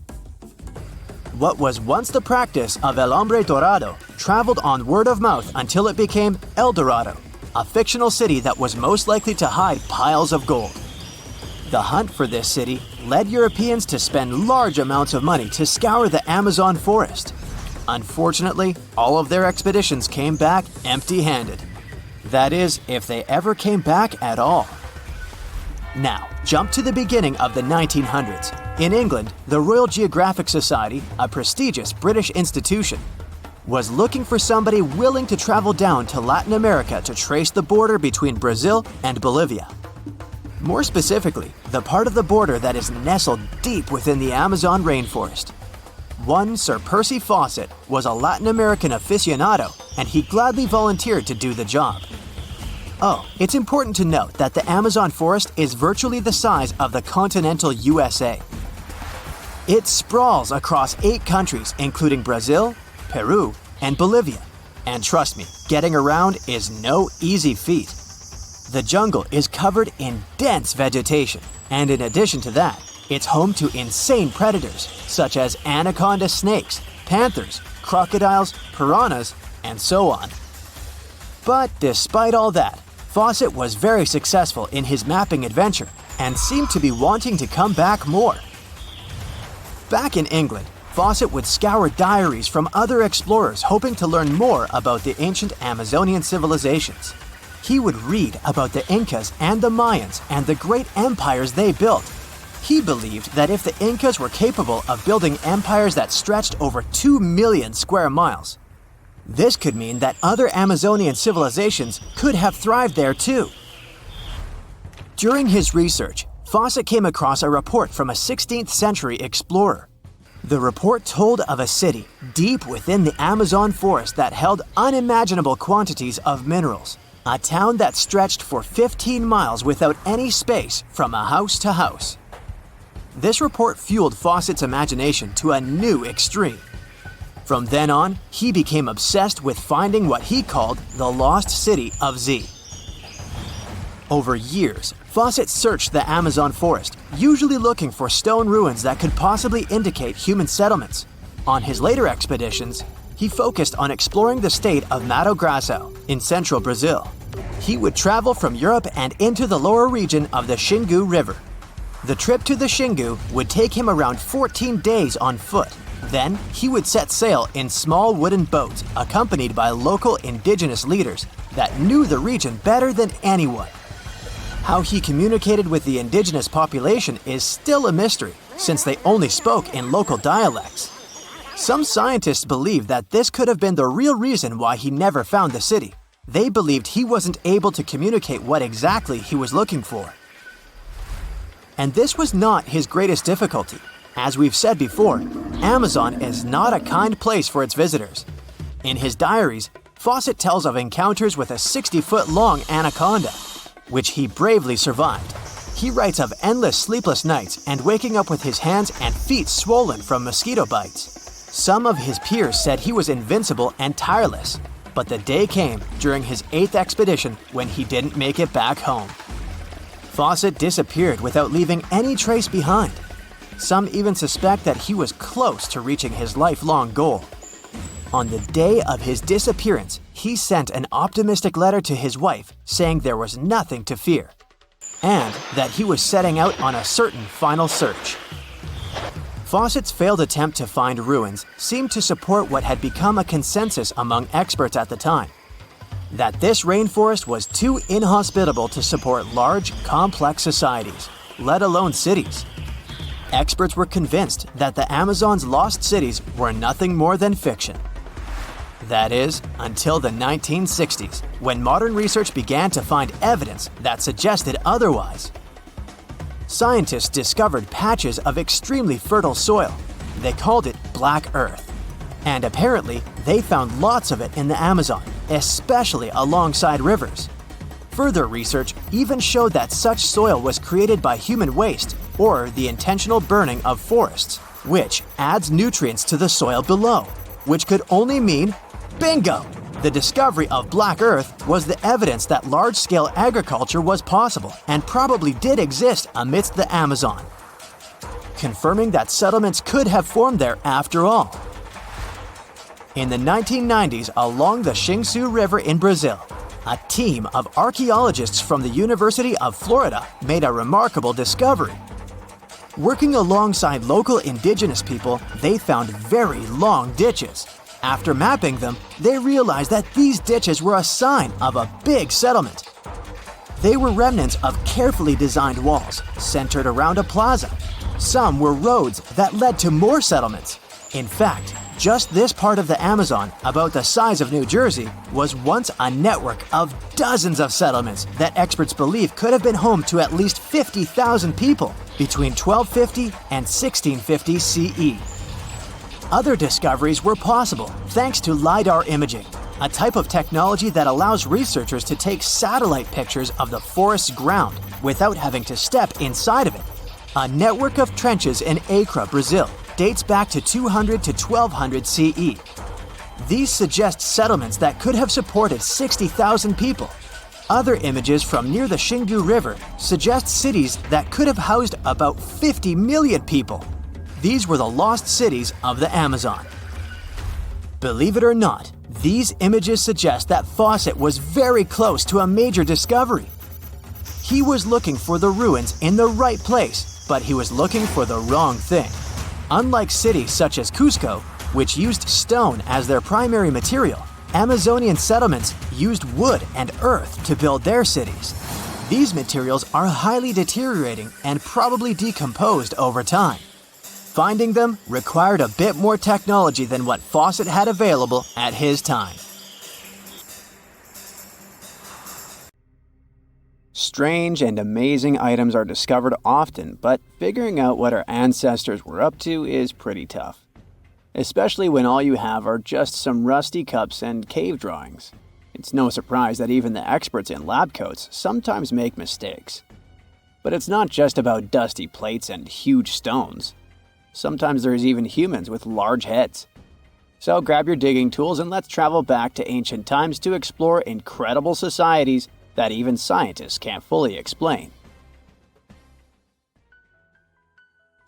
What was once the practice of El Hombre Dorado traveled on word of mouth until it became El Dorado, a fictional city that was most likely to hide piles of gold. The hunt for this city led Europeans to spend large amounts of money to scour the Amazon forest. Unfortunately, all of their expeditions came back empty-handed. That is, if they ever came back at all. Now, jump to the beginning of the 1900s. In England, the Royal Geographic Society, a prestigious British institution, was looking for somebody willing to travel down to Latin America to trace the border between Brazil and Bolivia. More specifically, the part of the border that is nestled deep within the Amazon rainforest. One Sir Percy Fawcett was a Latin American aficionado, and he gladly volunteered to do the job. Oh, it's important to note that the Amazon forest is virtually the size of the continental USA. It sprawls across 8 countries, including Brazil, Peru, and Bolivia. And trust me, getting around is no easy feat. The jungle is covered in dense vegetation, and in addition to that, it's home to insane predators such as anaconda snakes, panthers, crocodiles, piranhas, and so on. But despite all that, Fawcett was very successful in his mapping adventure and seemed to be wanting to come back more. Back in England, Fawcett would scour diaries from other explorers hoping to learn more about the ancient Amazonian civilizations. He would read about the Incas and the Mayans and the great empires they built. He believed that if the Incas were capable of building empires that stretched over 2 million square miles, this could mean that other Amazonian civilizations could have thrived there too. During his research, Fawcett came across a report from a 16th century explorer. The report told of a city deep within the Amazon forest that held unimaginable quantities of minerals. A town that stretched for 15 miles without any space from a house to house. This report fueled Fawcett's imagination to a new extreme. From then on, he became obsessed with finding what he called the lost city of Z. Over years, Fawcett searched the Amazon forest, usually looking for stone ruins that could possibly indicate human settlements. On his later expeditions, he focused on exploring the state of Mato Grosso in central Brazil. He would travel from Europe and into the lower region of the Xingu River. The trip to the Xingu would take him around 14 days on foot. Then, he would set sail in small wooden boats accompanied by local indigenous leaders that knew the region better than anyone. How he communicated with the indigenous population is still a mystery, since they only spoke in local dialects. Some scientists believe that this could have been the real reason why he never found the city. They believed he wasn't able to communicate what exactly he was looking for. And this was not his greatest difficulty. As we've said before, Amazon is not a kind place for its visitors. In his diaries, Fawcett tells of encounters with a 60-foot-long anaconda, which he bravely survived. He writes of endless sleepless nights and waking up with his hands and feet swollen from mosquito bites. Some of his peers said he was invincible and tireless, but the day came during his 8th expedition when he didn't make it back home. Fawcett disappeared without leaving any trace behind. Some even suspect that he was close to reaching his lifelong goal. On the day of his disappearance, he sent an optimistic letter to his wife saying there was nothing to fear, and that he was setting out on a certain final search. Fawcett's failed attempt to find ruins seemed to support what had become a consensus among experts at the time, that this rainforest was too inhospitable to support large, complex societies, let alone cities. Experts were convinced that the Amazon's lost cities were nothing more than fiction. That is, until the 1960s, when modern research began to find evidence that suggested otherwise. Scientists discovered patches of extremely fertile soil. They called it Black Earth. And apparently, they found lots of it in the Amazon, especially alongside rivers. Further research even showed that such soil was created by human waste or the intentional burning of forests, which adds nutrients to the soil below, which could only mean bingo! The discovery of Black Earth was the evidence that large-scale agriculture was possible and probably did exist amidst the Amazon, confirming that settlements could have formed there after all. In the 1990s, along the Xingu River in Brazil, a team of archaeologists from the University of Florida made a remarkable discovery. Working alongside local indigenous people, they found very long ditches. After mapping them, they realized that these ditches were a sign of a big settlement. They were remnants of carefully designed walls centered around a plaza. Some were roads that led to more settlements. In fact, Just this part of the Amazon, about the size of New Jersey, was once a network of dozens of settlements that experts believe could have been home to at least 50,000 people between 1250 and 1650 CE. Other discoveries were possible thanks to LiDAR imaging, a type of technology that allows researchers to take satellite pictures of the forest's ground without having to step inside of it. A network of trenches in Acre, Brazil, dates back to 200 to 1200 CE. These suggest settlements that could have supported 60,000 people. Other images from near the Xingu River suggest cities that could have housed about 50 million people. These were the lost cities of the Amazon. Believe it or not, these images suggest that Fawcett was very close to a major discovery. He was looking for the ruins in the right place, but he was looking for the wrong thing. Unlike cities such as Cusco, which used stone as their primary material, Amazonian settlements used wood and earth to build their cities. These materials are highly deteriorating and probably decomposed over time. Finding them required a bit more technology than what Fawcett had available at his time. Strange and amazing items are discovered often, but figuring out what our ancestors were up to is pretty tough. Especially when all you have are just some rusty cups and cave drawings. It's no surprise that even the experts in lab coats sometimes make mistakes. But it's not just about dusty plates and huge stones. Sometimes there's even humans with large heads. So grab your digging tools and let's travel back to ancient times to explore incredible societies that even scientists can't fully explain.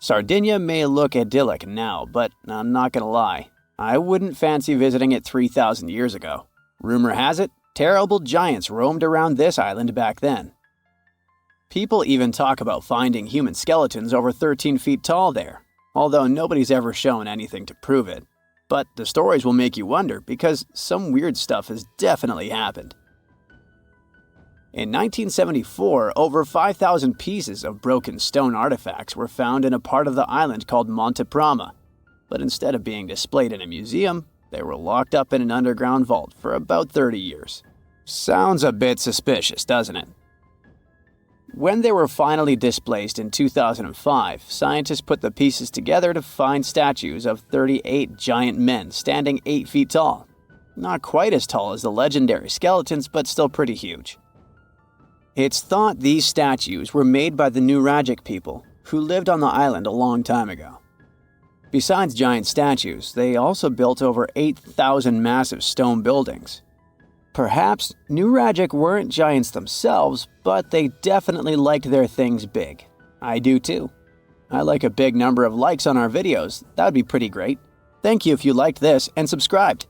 Sardinia may look idyllic now, but I'm not gonna lie, I wouldn't fancy visiting it 3,000 years ago. Rumor has it, terrible giants roamed around this island back then. People even talk about finding human skeletons over 13 feet tall there, although nobody's ever shown anything to prove it. But the stories will make you wonder because some weird stuff has definitely happened. In 1974, over 5,000 pieces of broken stone artifacts were found in a part of the island called Monte Prama, but instead of being displayed in a museum, they were locked up in an underground vault for about 30 years. Sounds a bit suspicious, doesn't it? When they were finally displaced in 2005, scientists put the pieces together to find statues of 38 giant men standing 8 feet tall. Not quite as tall as the legendary skeletons, but still pretty huge. It's thought these statues were made by the Nuragic people, who lived on the island a long time ago. Besides giant statues, they also built over 8,000 massive stone buildings. Perhaps Nuragic weren't giants themselves, but they definitely liked their things big. I do too. I like a big number of likes on our videos. That would be pretty great. Thank you if you liked this and subscribed.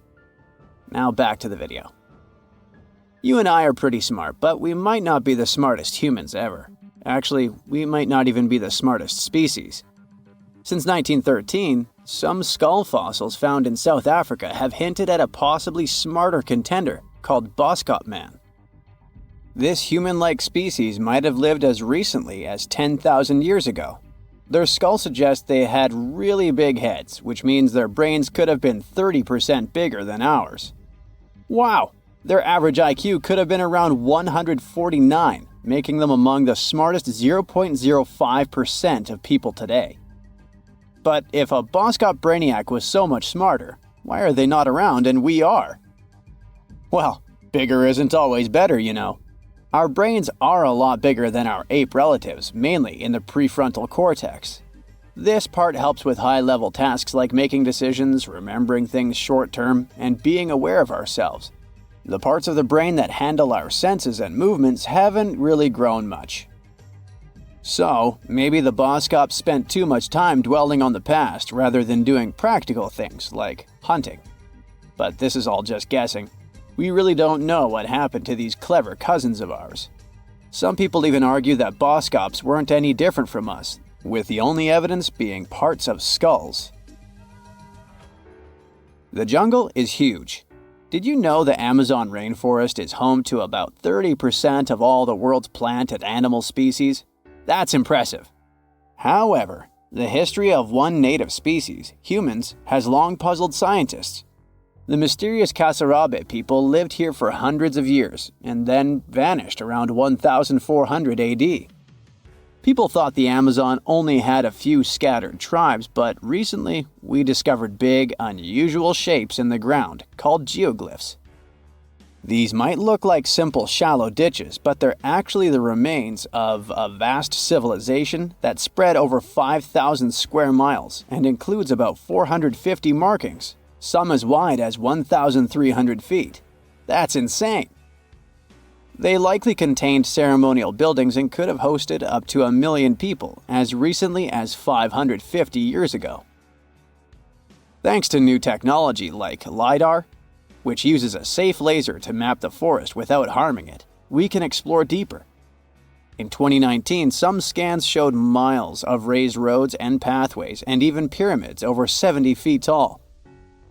Now back to the video. You and I are pretty smart, but we might not be the smartest humans ever. Actually, we might not even be the smartest species. Since 1913, some skull fossils found in South Africa have hinted at a possibly smarter contender called Boskop Man. This human-like species might have lived as recently as 10,000 years ago. Their skull suggests they had really big heads, which means their brains could have been 30% bigger than ours. Wow! Their average IQ could have been around 149, making them among the smartest 0.05% of people today. But if a Boskop Brainiac was so much smarter, why are they not around and we are? Well, bigger isn't always better, you know. Our brains are a lot bigger than our ape relatives, mainly in the prefrontal cortex. This part helps with high-level tasks like making decisions, remembering things short-term, and being aware of ourselves. The parts of the brain that handle our senses and movements haven't really grown much. So, maybe the Boskops spent too much time dwelling on the past rather than doing practical things like hunting. But this is all just guessing. We really don't know what happened to these clever cousins of ours. Some people even argue that Boskops weren't any different from us, with the only evidence being parts of skulls. The jungle is huge. Did you know the Amazon rainforest is home to about 30% of all the world's plant and animal species? That's impressive. However, The history of one native species, humans, has long puzzled scientists. The mysterious Kasarabe people lived here for hundreds of years and then vanished around 1400 AD. People thought the Amazon only had a few scattered tribes, but recently we discovered big, unusual shapes in the ground called geoglyphs. These might look like simple shallow ditches, but they're actually the remains of a vast civilization that spread over 5,000 square miles and includes about 450 markings, some as wide as 1,300 feet. That's insane! They likely contained ceremonial buildings and could have hosted up to 1 million people as recently as 550 years ago. Thanks to new technology like LiDAR, which uses a safe laser to map the forest without harming it, we can explore deeper. In 2019, some scans showed miles of raised roads and pathways and even pyramids over 70 feet tall.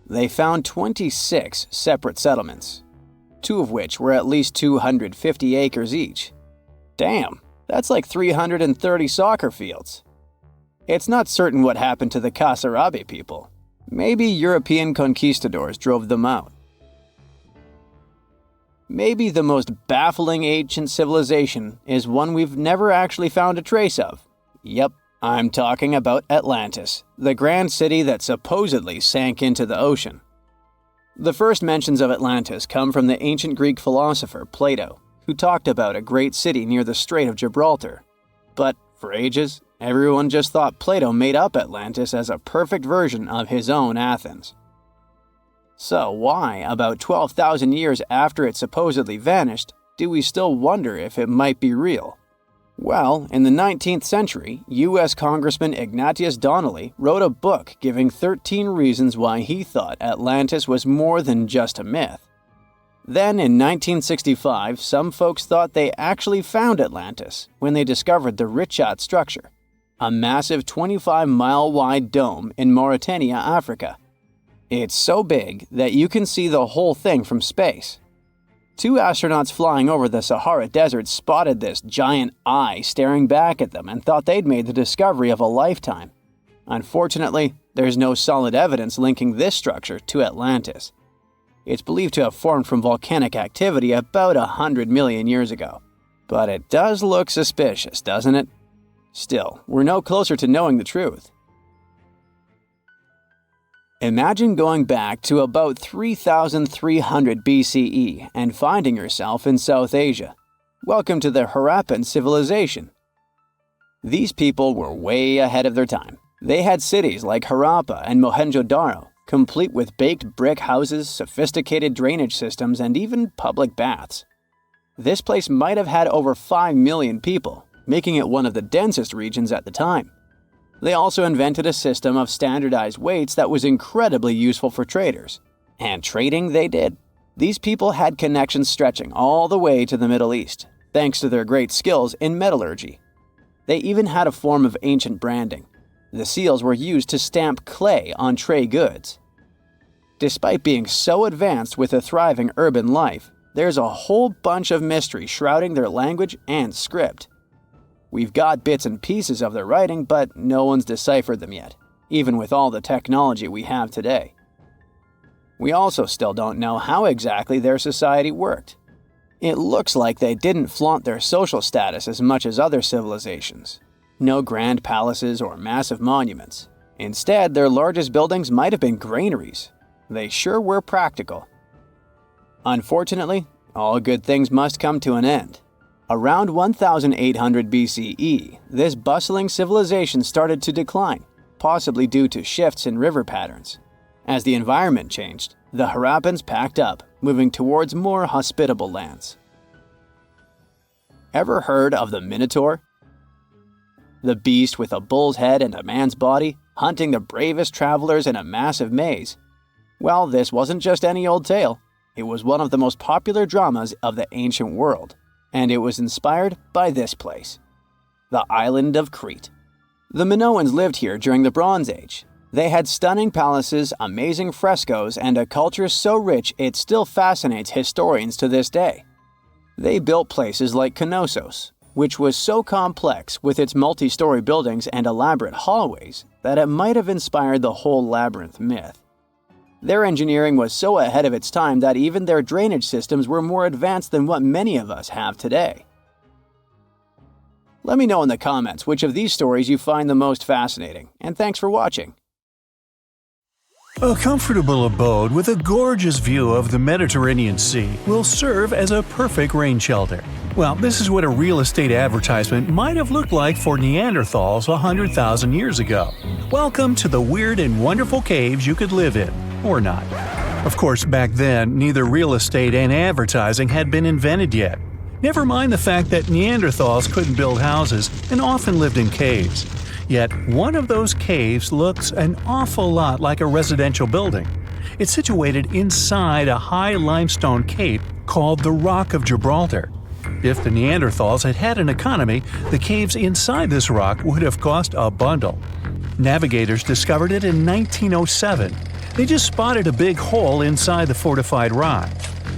They found 26 separate settlements, 2 of which were at least 250 acres each. Damn, that's like 330 soccer fields. It's not certain what happened to the Kasarabe people. Maybe European conquistadors drove them out. Maybe the most baffling ancient civilization is one we've never actually found a trace of. Yep, I'm talking about Atlantis, the grand city that supposedly sank into the ocean. The first mentions of Atlantis come from the ancient Greek philosopher Plato, who talked about a great city near the Strait of Gibraltar. But for ages, everyone just thought Plato made up Atlantis as a perfect version of his own Athens. So why, about 12,000 years after it supposedly vanished, do we still wonder if it might be real? Well, in the 19th century, U.S. Congressman Ignatius Donnelly wrote a book giving 13 reasons why he thought Atlantis was more than just a myth. Then, in 1965, some folks thought they actually found Atlantis when they discovered the Richat structure, a massive 25-mile-wide dome in Mauritania, Africa. It's so big that you can see the whole thing from space. 2 astronauts flying over the Sahara Desert spotted this giant eye staring back at them and thought they'd made the discovery of a lifetime. Unfortunately, there's no solid evidence linking this structure to Atlantis. It's believed to have formed from volcanic activity about 100 million years ago. But it does look suspicious, doesn't it? Still, we're no closer to knowing the truth. Imagine going back to about 3,300 BCE and finding yourself in South Asia. Welcome to the Harappan civilization. These people were way ahead of their time. They had cities like Harappa and Mohenjo-Daro, complete with baked brick houses, sophisticated drainage systems, and even public baths. This place might have had over 5 million people, making it one of the densest regions at the time. They also invented a system of standardized weights that was incredibly useful for traders. And trading they did. These people had connections stretching all the way to the Middle East, thanks to their great skills in metallurgy. They even had a form of ancient branding. The seals were used to stamp clay on tray goods. Despite being so advanced with a thriving urban life, there's a whole bunch of mystery shrouding their language and script. We've got bits and pieces of their writing, but no one's deciphered them yet, even with all the technology we have today. We also still don't know how exactly their society worked. It looks like they didn't flaunt their social status as much as other civilizations. No grand palaces or massive monuments. Instead, their largest buildings might have been granaries. They sure were practical. Unfortunately, all good things must come to an end. Around 1800 BCE, this bustling civilization started to decline, possibly due to shifts in river patterns. As the environment changed, the Harappans packed up, moving towards more hospitable lands. Ever heard of the Minotaur? The beast with a bull's head and a man's body, hunting the bravest travelers in a massive maze. Well, this wasn't just any old tale. It was one of the most popular dramas of the ancient world. And it was inspired by this place, the island of Crete. The Minoans lived here during the Bronze Age. They had stunning palaces, amazing frescoes, and a culture so rich it still fascinates historians to this day. They built places like Knossos, which was so complex with its multi-story buildings and elaborate hallways that it might have inspired the whole labyrinth myth. Their engineering was so ahead of its time that even their drainage systems were more advanced than what many of us have today. Let me know in the comments which of these stories you find the most fascinating, and thanks for watching. A comfortable abode with a gorgeous view of the Mediterranean Sea will serve as a perfect rain shelter. Well, this is what a real estate advertisement might have looked like for Neanderthals 100,000 years ago. Welcome to the weird and wonderful caves you could live in, or not. Of course, back then, neither real estate and advertising had been invented yet. Never mind the fact that Neanderthals couldn't build houses and often lived in caves. Yet, one of those caves looks an awful lot like a residential building. It's situated inside a high limestone cape called the Rock of Gibraltar. If the Neanderthals had had an economy, the caves inside this rock would have cost a bundle. Navigators discovered it in 1907. They just spotted a big hole inside the fortified rock.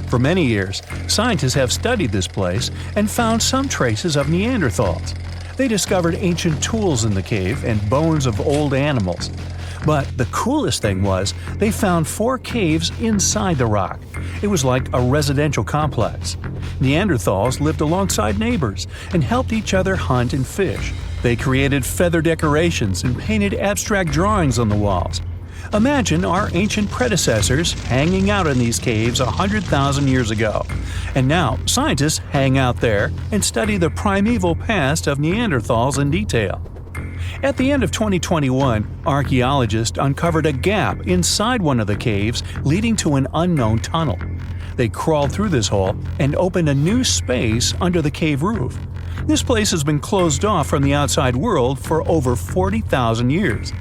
For many years, scientists have studied this place and found some traces of Neanderthals. They discovered ancient tools in the cave and bones of old animals. But the coolest thing was, they found 4 caves inside the rock. It was like a residential complex. Neanderthals lived alongside neighbors and helped each other hunt and fish. They created feather decorations and painted abstract drawings on the walls. Imagine our ancient predecessors hanging out in these caves 100,000 years ago. And now, scientists hang out there and study the primeval past of Neanderthals in detail. At the end of 2021, archaeologists uncovered a gap inside one of the caves leading to an unknown tunnel. They crawled through this hole and opened a new space under the cave roof. This place has been closed off from the outside world for over 40,000 years.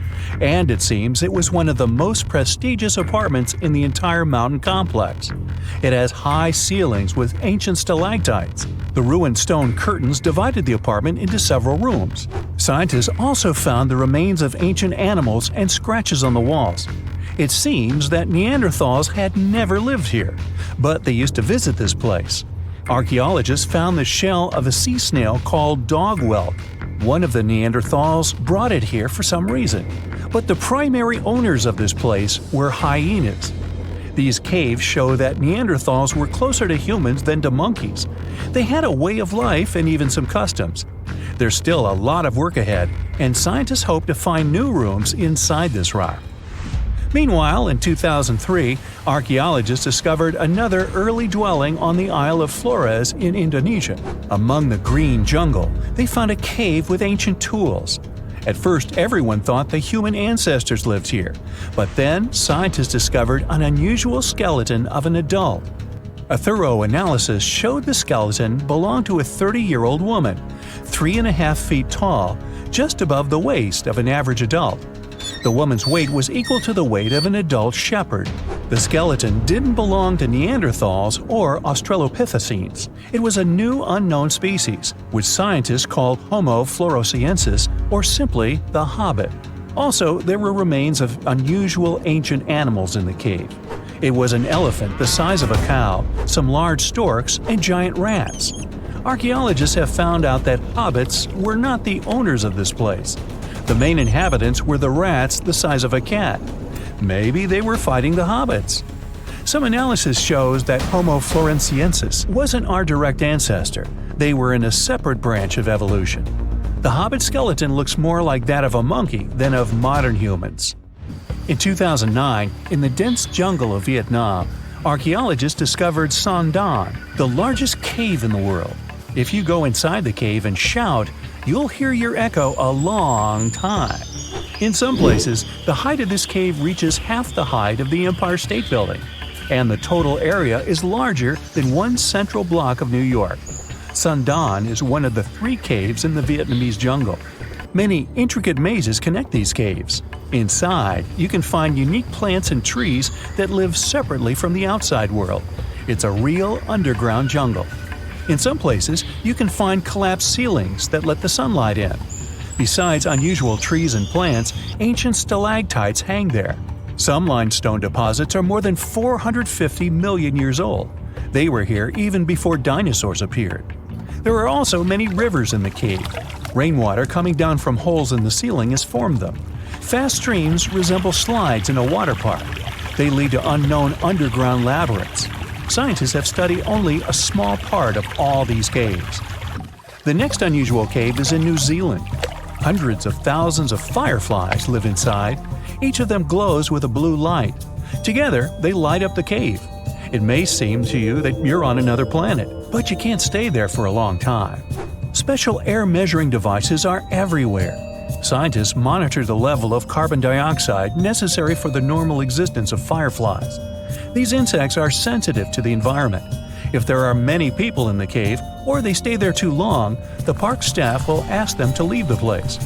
And it seems it was one of the most prestigious apartments in the entire mountain complex. It has high ceilings with ancient stalactites. The ruined stone curtains divided the apartment into several rooms. Scientists also found the remains of ancient animals and scratches on the walls. It seems that Neanderthals had never lived here, but they used to visit this place. Archaeologists found the shell of a sea snail called dog whelk. One of the Neanderthals brought it here for some reason, but the primary owners of this place were hyenas. These caves show that Neanderthals were closer to humans than to monkeys. They had a way of life and even some customs. There's still a lot of work ahead, and scientists hope to find new rooms inside this rock. Meanwhile, in 2003, archaeologists discovered another early dwelling on the Isle of Flores in Indonesia. Among the green jungle, they found a cave with ancient tools. At first, everyone thought the human ancestors lived here, but then scientists discovered an unusual skeleton of an adult. A thorough analysis showed the skeleton belonged to a 30-year-old woman, 3.5 feet tall, just above the waist of an average adult. The woman's weight was equal to the weight of an adult shepherd. The skeleton didn't belong to Neanderthals or Australopithecines. It was a new unknown species, which scientists called Homo floresiensis, or simply the Hobbit. Also, there were remains of unusual ancient animals in the cave. It was an elephant the size of a cow, some large storks, and giant rats. Archaeologists have found out that hobbits were not the owners of this place. The main inhabitants were the rats the size of a cat. Maybe they were fighting the hobbits. Some analysis shows that Homo floresiensis wasn't our direct ancestor. They were in a separate branch of evolution. The hobbit skeleton looks more like that of a monkey than of modern humans. In 2009, in the dense jungle of Vietnam, archaeologists discovered Son Don, the largest cave in the world. If you go inside the cave and shout, you'll hear your echo a long time. In some places, the height of this cave reaches half the height of the Empire State Building, and the total area is larger than one central block of New York. Son Don is one of the 3 caves in the Vietnamese jungle. Many intricate mazes connect these caves. Inside, you can find unique plants and trees that live separately from the outside world. It's a real underground jungle. In some places, you can find collapsed ceilings that let the sunlight in. Besides unusual trees and plants, ancient stalactites hang there. Some limestone deposits are more than 450 million years old. They were here even before dinosaurs appeared. There are also many rivers in the cave. Rainwater coming down from holes in the ceiling has formed them. Fast streams resemble slides in a water park. They lead to unknown underground labyrinths. Scientists have studied only a small part of all these caves. The next unusual cave is in New Zealand. Hundreds of thousands of fireflies live inside. Each of them glows with a blue light. Together, they light up the cave. It may seem to you that you're on another planet, but you can't stay there for a long time. Special air measuring devices are everywhere. Scientists monitor the level of carbon dioxide necessary for the normal existence of fireflies. These insects are sensitive to the environment. If there are many people in the cave, or they stay there too long, the park staff will ask them to leave the place.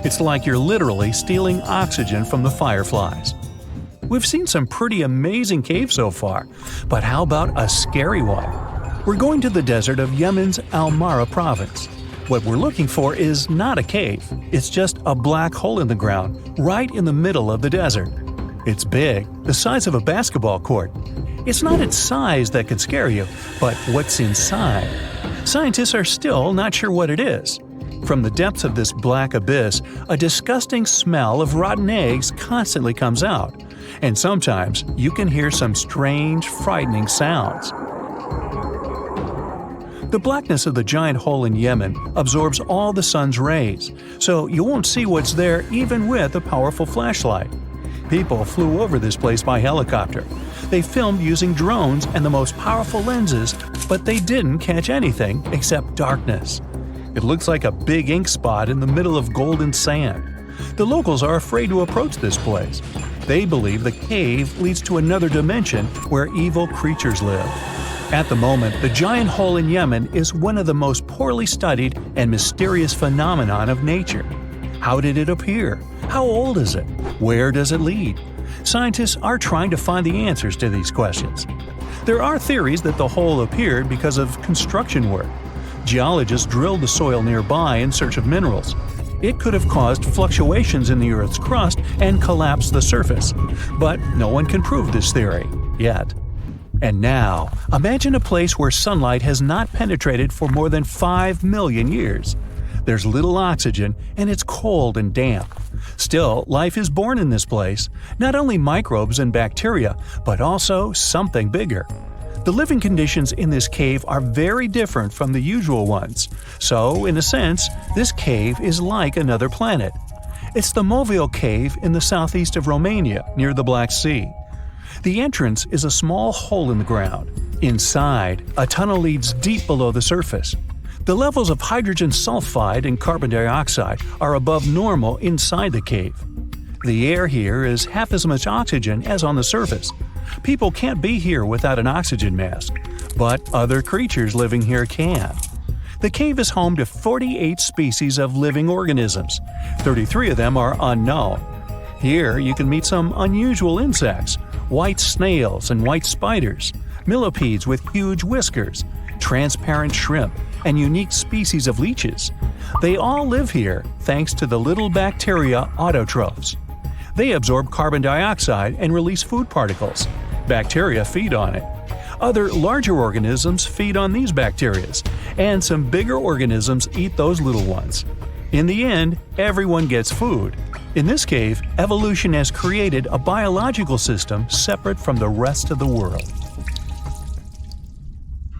It's like you're literally stealing oxygen from the fireflies. We've seen some pretty amazing caves so far, but how about a scary one? We're going to the desert of Yemen's Al-Mara province. What we're looking for is not a cave, it's just a black hole in the ground, right in the middle of the desert. It's big, the size of a basketball court. It's not its size that could scare you, but what's inside. Scientists are still not sure what it is. From the depths of this black abyss, a disgusting smell of rotten eggs constantly comes out, and sometimes you can hear some strange, frightening sounds. The blackness of the giant hole in Yemen absorbs all the sun's rays, so you won't see what's there even with a powerful flashlight. People flew over this place by helicopter. They filmed using drones and the most powerful lenses, but they didn't catch anything except darkness. It looks like a big ink spot in the middle of golden sand. The locals are afraid to approach this place. They believe the cave leads to another dimension where evil creatures live. At the moment, the giant hole in Yemen is one of the most poorly studied and mysterious phenomenon of nature. How did it appear? How old is it? Where does it lead? Scientists are trying to find the answers to these questions. There are theories that the hole appeared because of construction work. Geologists drilled the soil nearby in search of minerals. It could have caused fluctuations in the Earth's crust and collapsed the surface. But no one can prove this theory, yet. And now, imagine a place where sunlight has not penetrated for more than 5 million years. There's little oxygen, and it's cold and damp. Still, life is born in this place, not only microbes and bacteria, but also something bigger. The living conditions in this cave are very different from the usual ones, so, in a sense, this cave is like another planet. It's the Movil Cave in the southeast of Romania, near the Black Sea. The entrance is a small hole in the ground. Inside, a tunnel leads deep below the surface. The levels of hydrogen sulfide and carbon dioxide are above normal inside the cave. The air here is half as much oxygen as on the surface. People can't be here without an oxygen mask, but other creatures living here can. The cave is home to 48 species of living organisms. 33 of them are unknown. Here you can meet some unusual insects, white snails and white spiders, millipedes with huge whiskers, transparent shrimp, and unique species of leeches. They all live here thanks to the little bacteria autotrophs. They absorb carbon dioxide and release food particles. Bacteria feed on it. Other larger organisms feed on these bacteria, and some bigger organisms eat those little ones. In the end, everyone gets food. In this cave, evolution has created a biological system separate from the rest of the world.